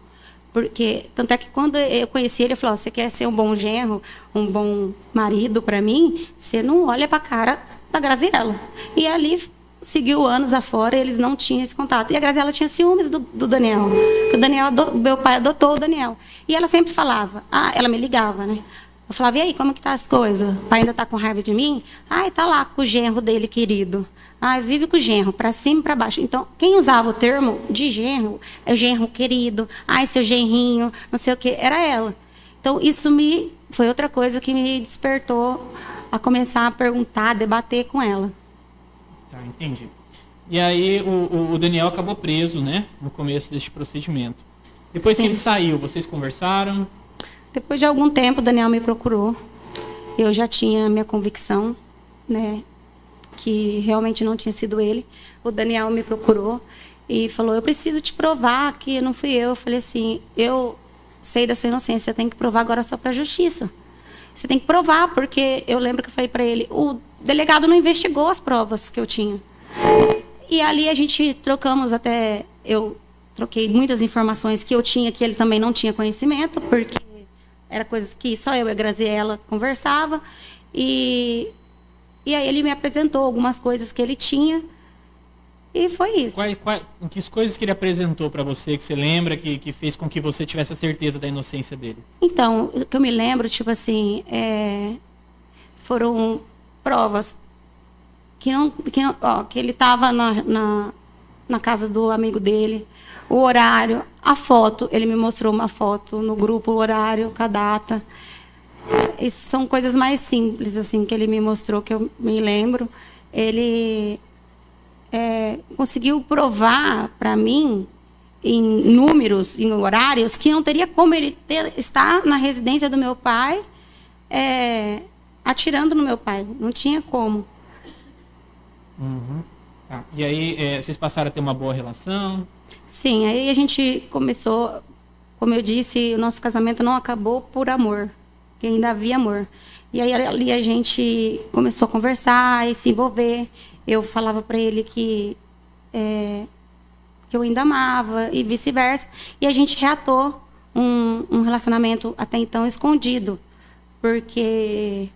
Porque, tanto é que quando eu conheci ele, ele falou, você quer ser um bom genro, um bom marido para mim? Você não olha para a cara da Graziella. E ali seguiu anos afora e eles não tinham esse contato. E a Graziella tinha ciúmes do Daniel. Porque meu pai adotou o Daniel. E ela sempre falava, ela me ligava, né? Eu falava, e aí, como que tá as coisas? O pai ainda tá com raiva de mim? Ai, tá lá com o genro dele, querido. Ai, vive com o genro, pra cima e pra baixo. Então, quem usava o termo de genro, é o genro querido, ai, seu genrinho, não sei o quê, era ela. Então, isso foi outra coisa que me despertou a começar a perguntar, a debater com ela. Tá, entendi. E aí o Daniel acabou preso, né? No começo deste procedimento. Depois Sim. que ele saiu, vocês conversaram? Depois de algum tempo, o Daniel me procurou. Eu já tinha minha convicção, né? Que realmente não tinha sido ele. O Daniel me procurou e falou, eu preciso te provar que não fui eu. Eu falei assim, eu sei da sua inocência, você tem que provar agora só para a justiça. Você tem que provar, porque eu lembro que eu falei para ele, o delegado não investigou as provas que eu tinha. E ali a gente trocamos até, eu troquei muitas informações que eu tinha, que ele também não tinha conhecimento, porque era coisas que só eu e a Graziela conversava. E aí ele me apresentou algumas coisas que ele tinha. E foi isso. Que coisas que ele apresentou para você, que você lembra, que fez com que você tivesse a certeza da inocência dele? Então, o que eu me lembro, tipo assim, foram provas que ele estava na casa do amigo dele, o horário, a foto, ele me mostrou uma foto no grupo, o horário, a data. Isso são coisas mais simples, assim, que ele me mostrou, que eu me lembro. Ele conseguiu provar para mim, em números, em horários, que não teria como ele estar na residência do meu pai, atirando no meu pai. Não tinha como. Uhum. Tá. E aí, vocês passaram a ter uma boa relação? Sim, aí a gente começou, como eu disse, o nosso casamento não acabou por amor, que ainda havia amor. E aí ali a gente começou a conversar e se envolver. Eu falava para ele que eu ainda amava e vice-versa. E a gente reatou um relacionamento até então escondido, porque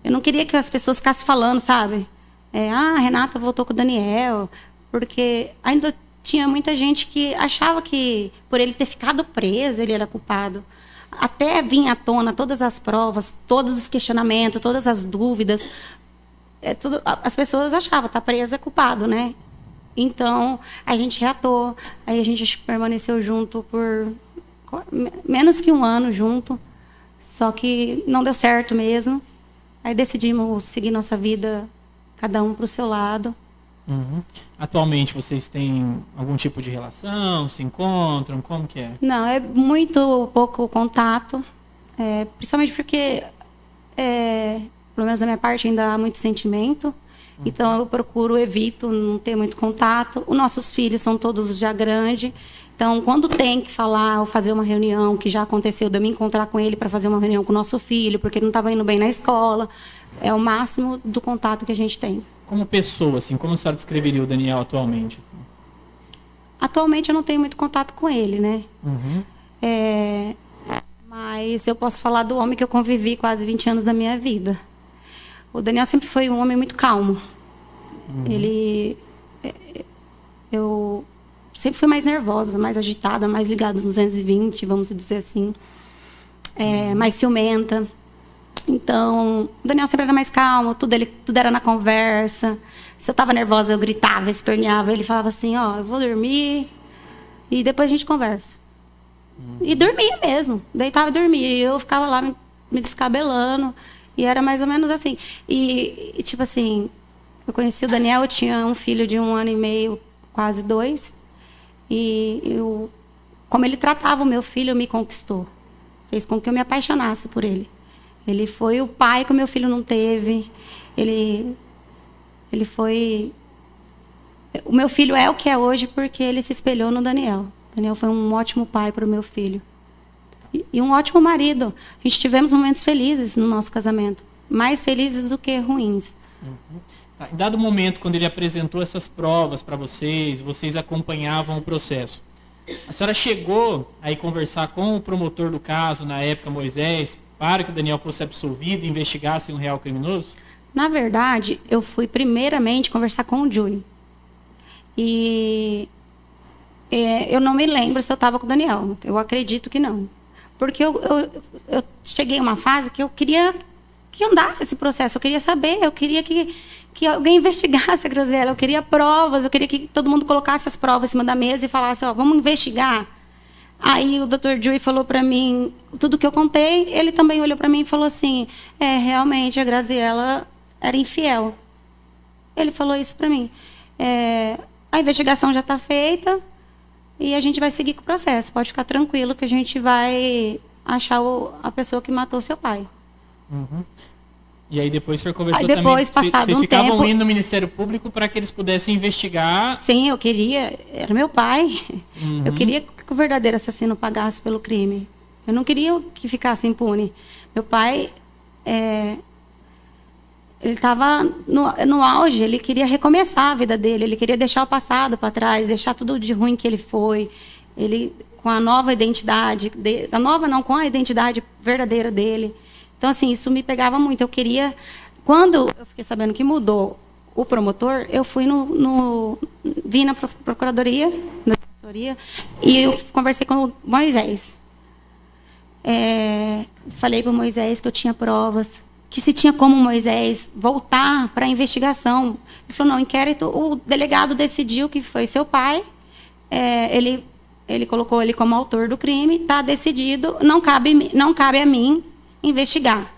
eu não queria que as pessoas ficassem falando, sabe? A Renata voltou com o Daniel, porque ainda tinha muita gente que achava que por ele ter ficado preso, ele era culpado. Até vinha à tona todas as provas, todos os questionamentos, todas as dúvidas. As pessoas achavam, tá preso é culpado, né? Então, a gente reatou, aí a gente permaneceu junto por menos que 1 ano junto, só que não deu certo mesmo. Aí decidimos seguir nossa vida, cada um para o seu lado. Uhum. Atualmente vocês têm algum tipo de relação? Se encontram? Como que é? Não, é muito pouco contato, principalmente porque, pelo menos da minha parte, ainda há muito sentimento. Então eu evito não ter muito contato. Os nossos filhos são todos já grandes. Então, quando tem que falar ou fazer uma reunião, que já aconteceu de eu me encontrar com ele para fazer uma reunião com o nosso filho, porque ele não estava indo bem na escola, é o máximo do contato que a gente tem. Como pessoa, assim, como a senhora descreveria o Daniel atualmente? Assim? Atualmente eu não tenho muito contato com ele, né? Uhum. Mas eu posso falar do homem que eu convivi quase 20 anos da minha vida. O Daniel sempre foi um homem muito calmo. Uhum. Eu sempre fui mais nervosa, mais agitada, mais ligada nos 220, vamos dizer assim. Mais ciumenta. Então, o Daniel sempre era mais calmo, tudo era na conversa. Se eu estava nervosa, eu gritava, esperneava. Ele falava assim, eu vou dormir e depois a gente conversa. E dormia mesmo, deitava e dormia. E eu ficava lá me descabelando. E era mais ou menos assim. E tipo assim, eu conheci o Daniel, eu tinha um filho de 1 ano e meio, quase 2. E como ele tratava o meu filho, me conquistou. Fez com que eu me apaixonasse por ele. Ele foi o pai que o meu filho não teve. Ele foi... O meu filho é o que é hoje porque ele se espelhou no Daniel. O Daniel foi um ótimo pai para o meu filho. E um ótimo marido. A gente tivemos momentos felizes no nosso casamento. Mais felizes do que ruins. Uhum. Tá. Em dado momento, quando ele apresentou essas provas para vocês acompanhavam o processo. A senhora chegou a ir conversar com o promotor do caso, na época, Moisés, para que o Daniel fosse absolvido e investigasse um real criminoso? Na verdade, eu fui primeiramente conversar com o Júlio. E eu não me lembro se eu estava com o Daniel. Eu acredito que não. Porque eu cheguei a uma fase que eu queria que andasse esse processo, eu queria saber, eu queria que alguém investigasse a Graziela, eu queria provas, eu queria que todo mundo colocasse as provas em cima da mesa e falasse, ó, vamos investigar. Aí o Dr. Dewey falou para mim tudo que eu contei, ele também olhou para mim e falou assim, realmente a Graziela era infiel. Ele falou isso para mim. A investigação já está feita e a gente vai seguir com o processo. Pode ficar tranquilo que a gente vai achar a pessoa que matou seu pai. Uhum. E aí depois o senhor conversou aí depois, também, passado vocês um ficavam tempo, indo no Ministério Público para que eles pudessem investigar. Sim, eu queria, era meu pai. Uhum. Eu queria que o verdadeiro assassino pagasse pelo crime. Eu não queria que ficasse impune. Meu pai, ele estava no auge, ele queria recomeçar a vida dele, ele queria deixar o passado para trás, deixar tudo de ruim que ele foi. Ele, com a nova identidade, com a identidade verdadeira dele. Então, assim, isso me pegava muito. Eu queria... Quando eu fiquei sabendo que mudou o promotor, eu fui vim na procuradoria, na assessoria, e eu conversei com o Moisés. Falei para o Moisés que eu tinha provas, que se tinha como o Moisés voltar para a investigação. Ele falou, não, inquérito, o delegado decidiu que foi seu pai, ele colocou ele como autor do crime, está decidido, não cabe a mim investigar.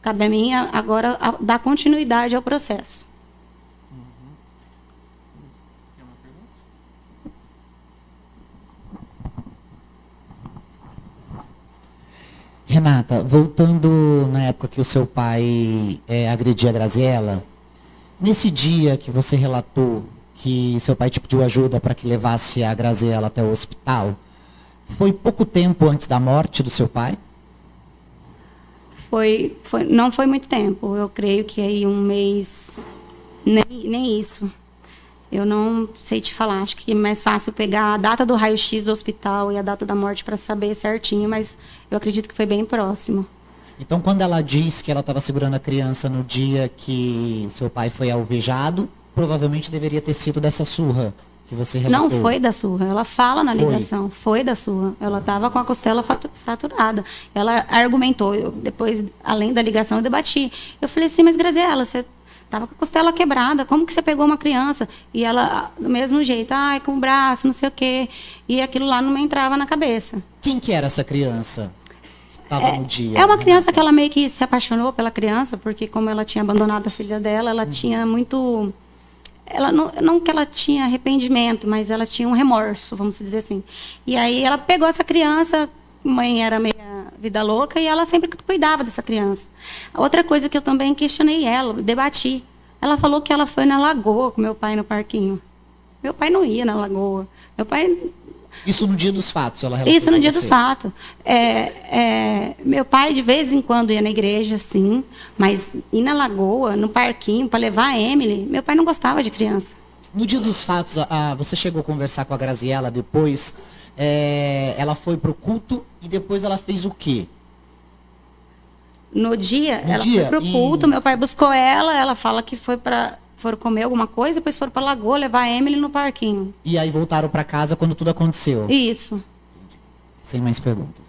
Cabe a mim agora dar continuidade ao processo. Renata, voltando na época que o seu pai agredia a Graziela, nesse dia que você relatou que seu pai te pediu ajuda para que levasse a Graziela até o hospital, foi pouco tempo antes da morte do seu pai? Não foi muito tempo. Eu creio que aí um mês, nem isso. Eu não sei te falar. Acho que é mais fácil pegar a data do raio-x do hospital e a data da morte para saber certinho, mas eu acredito que foi bem próximo. Então, quando ela diz que ela estava segurando a criança no dia que seu pai foi alvejado, provavelmente deveria ter sido dessa surra que você relatou. Não foi da surra. Ela fala na ligação. Foi da surra. Ela estava com a costela fraturada. Ela argumentou. Depois, além da ligação, eu debati. Eu falei assim, mas Graziela, você estava com a costela quebrada. Como que você pegou uma criança? E ela, do mesmo jeito, com o braço, não sei o quê. E aquilo lá não me entrava na cabeça. Quem que era essa criança? Estava no dia. É uma criança que ela meio que se apaixonou pela criança, porque como ela tinha abandonado a filha dela, ela tinha muito... Ela não que ela tinha arrependimento, mas ela tinha um remorso, vamos dizer assim. E aí ela pegou essa criança, mãe era meia vida louca, e ela sempre cuidava dessa criança. Outra coisa que eu também questionei ela, debati. Ela falou que ela foi na lagoa com meu pai no parquinho. Meu pai não ia na lagoa. Meu pai... Isso no dia dos fatos, ela relatou. Isso no dia dos fatos. Meu pai, de vez em quando, ia na igreja, sim, mas ir na lagoa, no parquinho, para levar a Emily, meu pai não gostava de criança. No dia dos fatos, você chegou a conversar com a Graziela depois, ela foi para o culto e depois ela fez o quê? No dia, ela foi para o culto, meu pai buscou ela fala que foram comer alguma coisa, depois foram para a lagoa levar a Emily no parquinho. E aí voltaram para casa quando tudo aconteceu? Isso. Sem mais perguntas.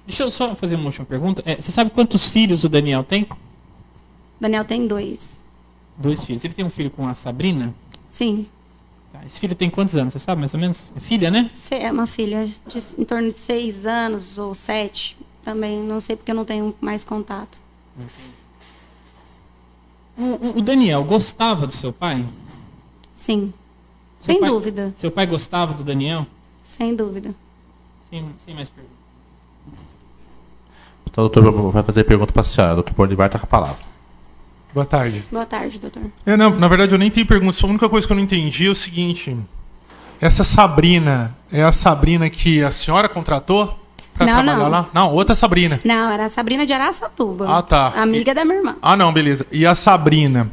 Deixa eu só fazer uma última pergunta. Você sabe quantos filhos o Daniel tem? Daniel tem 2. 2 filhos. Ele tem um filho com a Sabrina? Sim. Tá. Esse filho tem quantos anos? Você sabe mais ou menos? É filha, né? É uma filha em torno de 6 anos ou 7. Também não sei porque eu não tenho mais contato. O Daniel gostava do seu pai? Sim. Sem dúvida. Seu pai gostava do Daniel? Sem dúvida. Sem mais perguntas. Então o doutor vai fazer pergunta para a senhora. O doutor Bolivar está com a palavra. Boa tarde. Boa tarde, doutor. Na verdade, eu nem tenho pergunta. Só a única coisa que eu não entendi é o seguinte. Essa Sabrina, é a Sabrina que a senhora contratou para trabalhar lá? Não, outra Sabrina. Não, era a Sabrina de Araçatuba. Ah, tá. Amiga da minha irmã. Ah, não, beleza. E a Sabrina,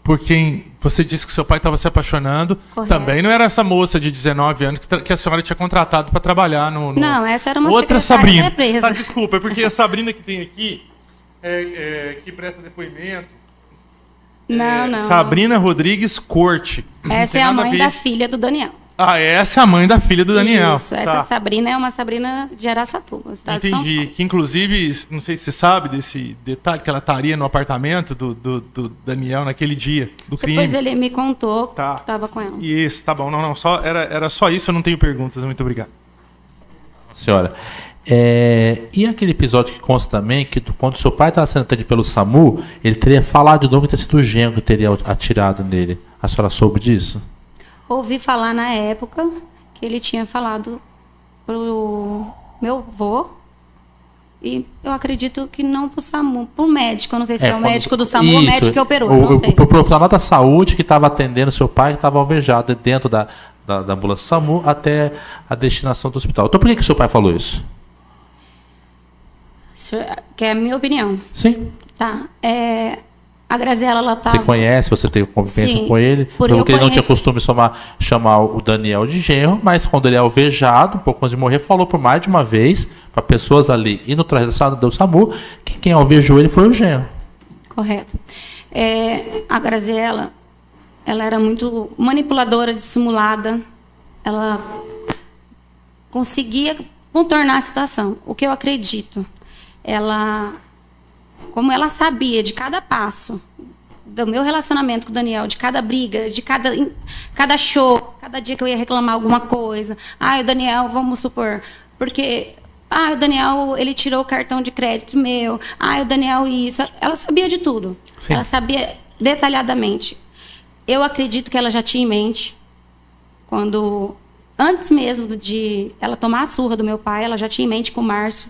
por quem você disse que seu pai estava se apaixonando, correto, também não era essa moça de 19 anos que a senhora tinha contratado para trabalhar no... Não, essa era uma outra secretária Sabrina. presa. Tá, desculpa, é porque a Sabrina que tem aqui, que presta depoimento... Não. Sabrina Rodrigues Corte. Essa é a mãe da filha do Daniel. Ah, essa é a mãe da filha do Daniel. Isso, essa Sabrina é uma Sabrina de Araçatuba, estado de São Paulo. Entendi. Que inclusive, não sei se você sabe desse detalhe, que ela estaria no apartamento do Daniel naquele dia do crime. Depois ele me contou que estava com ela. Isso, tá bom. Não, era só isso, eu não tenho perguntas. Muito obrigado. Senhora, e aquele episódio que consta também que quando seu pai estava sendo atendido pelo SAMU, ele teria falado de novo que teria sido o genro que teria atirado nele. A senhora soube disso? Ouvi falar na época que ele tinha falado pro meu avô, e eu acredito que não pro SAMU, pro médico. Eu não sei se é o médico do SAMU ou o médico que operou, eu não sei. O profissional da saúde que estava atendendo seu pai, que estava alvejado dentro da ambulância SAMU até a destinação do hospital. Então por que seu pai falou isso? Que é a minha opinião. Sim. Tá. A Graziela, ela tava... Você conhece, você teve convivência Sim, com ele. Porque ele não tinha costume de chamar o Daniel de genro, mas quando ele é alvejado, um pouco antes de morrer, falou por mais de uma vez para pessoas ali e no trajeto do SAMU que quem alvejou ele foi o genro. Correto. A Graziela, ela era muito manipuladora, dissimulada. Ela conseguia contornar a situação. O que eu acredito, como ela sabia de cada passo do meu relacionamento com o Daniel, de cada briga, de cada show, cada dia que eu ia reclamar alguma coisa. O Daniel, vamos supor, porque o Daniel, ele tirou o cartão de crédito meu. O Daniel isso. Ela sabia de tudo. Sim. Ela sabia detalhadamente. Eu acredito que ela já tinha em mente, antes mesmo de ela tomar a surra do meu pai, ela já tinha em mente com o Márcio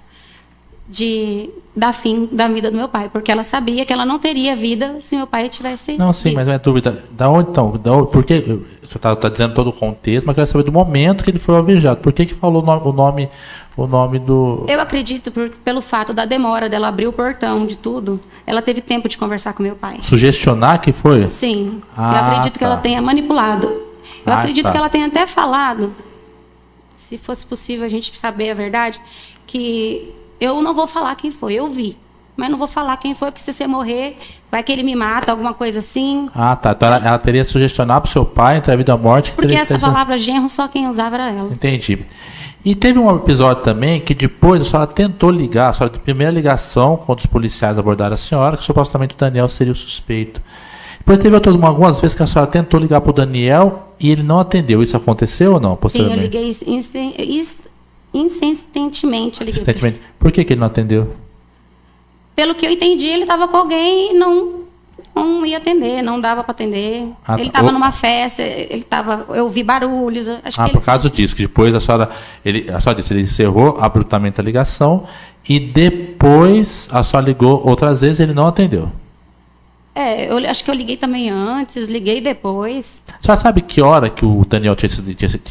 de dar fim da vida do meu pai, porque ela sabia que ela não teria vida se meu pai tivesse... Não, sim, mas não é dúvida. Da onde, então? Porque o senhor está dizendo todo o contexto, mas eu quero saber do momento que ele foi alvejado. Por que falou o nome do... Eu acredito pelo fato da demora dela abrir o portão de tudo, ela teve tempo de conversar com meu pai. Sugestionar que foi? Sim. Eu acredito que ela tenha manipulado. Eu acredito que ela tenha até falado, se fosse possível a gente saber a verdade, que eu não vou falar quem foi, eu vi. Mas não vou falar quem foi, porque se você morrer, vai que ele me mata, alguma coisa assim. Então ela teria sugestionado para o seu pai entre a vida e a morte. Porque essa palavra genro, só quem usava era ela. Entendi. E teve um episódio também que depois a senhora tentou ligar, a senhora de primeira ligação, quando os policiais abordaram a senhora, que supostamente o Daniel seria o suspeito. Depois teve algumas vezes que a senhora tentou ligar para o Daniel e ele não atendeu. Isso aconteceu ou não? Sim, eu liguei insistentemente. Por que ele não atendeu? Pelo que eu entendi, ele estava com alguém e não ia atender, não dava para atender. Ele estava numa festa, eu ouvi barulhos. Por causa disso, que depois a senhora disse, ele encerrou abruptamente a ligação e depois a senhora ligou outras vezes e ele não atendeu. Eu acho que eu liguei também antes, liguei depois. A senhora sabe que hora que o Daniel tinha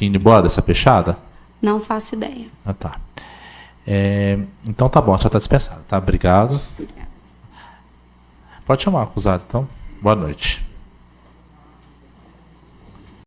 ido embora dessa peixada? Não faço ideia. Tá. Então tá bom, a senhora está dispensada, tá? Obrigado. Pode chamar o acusado, então. Boa noite.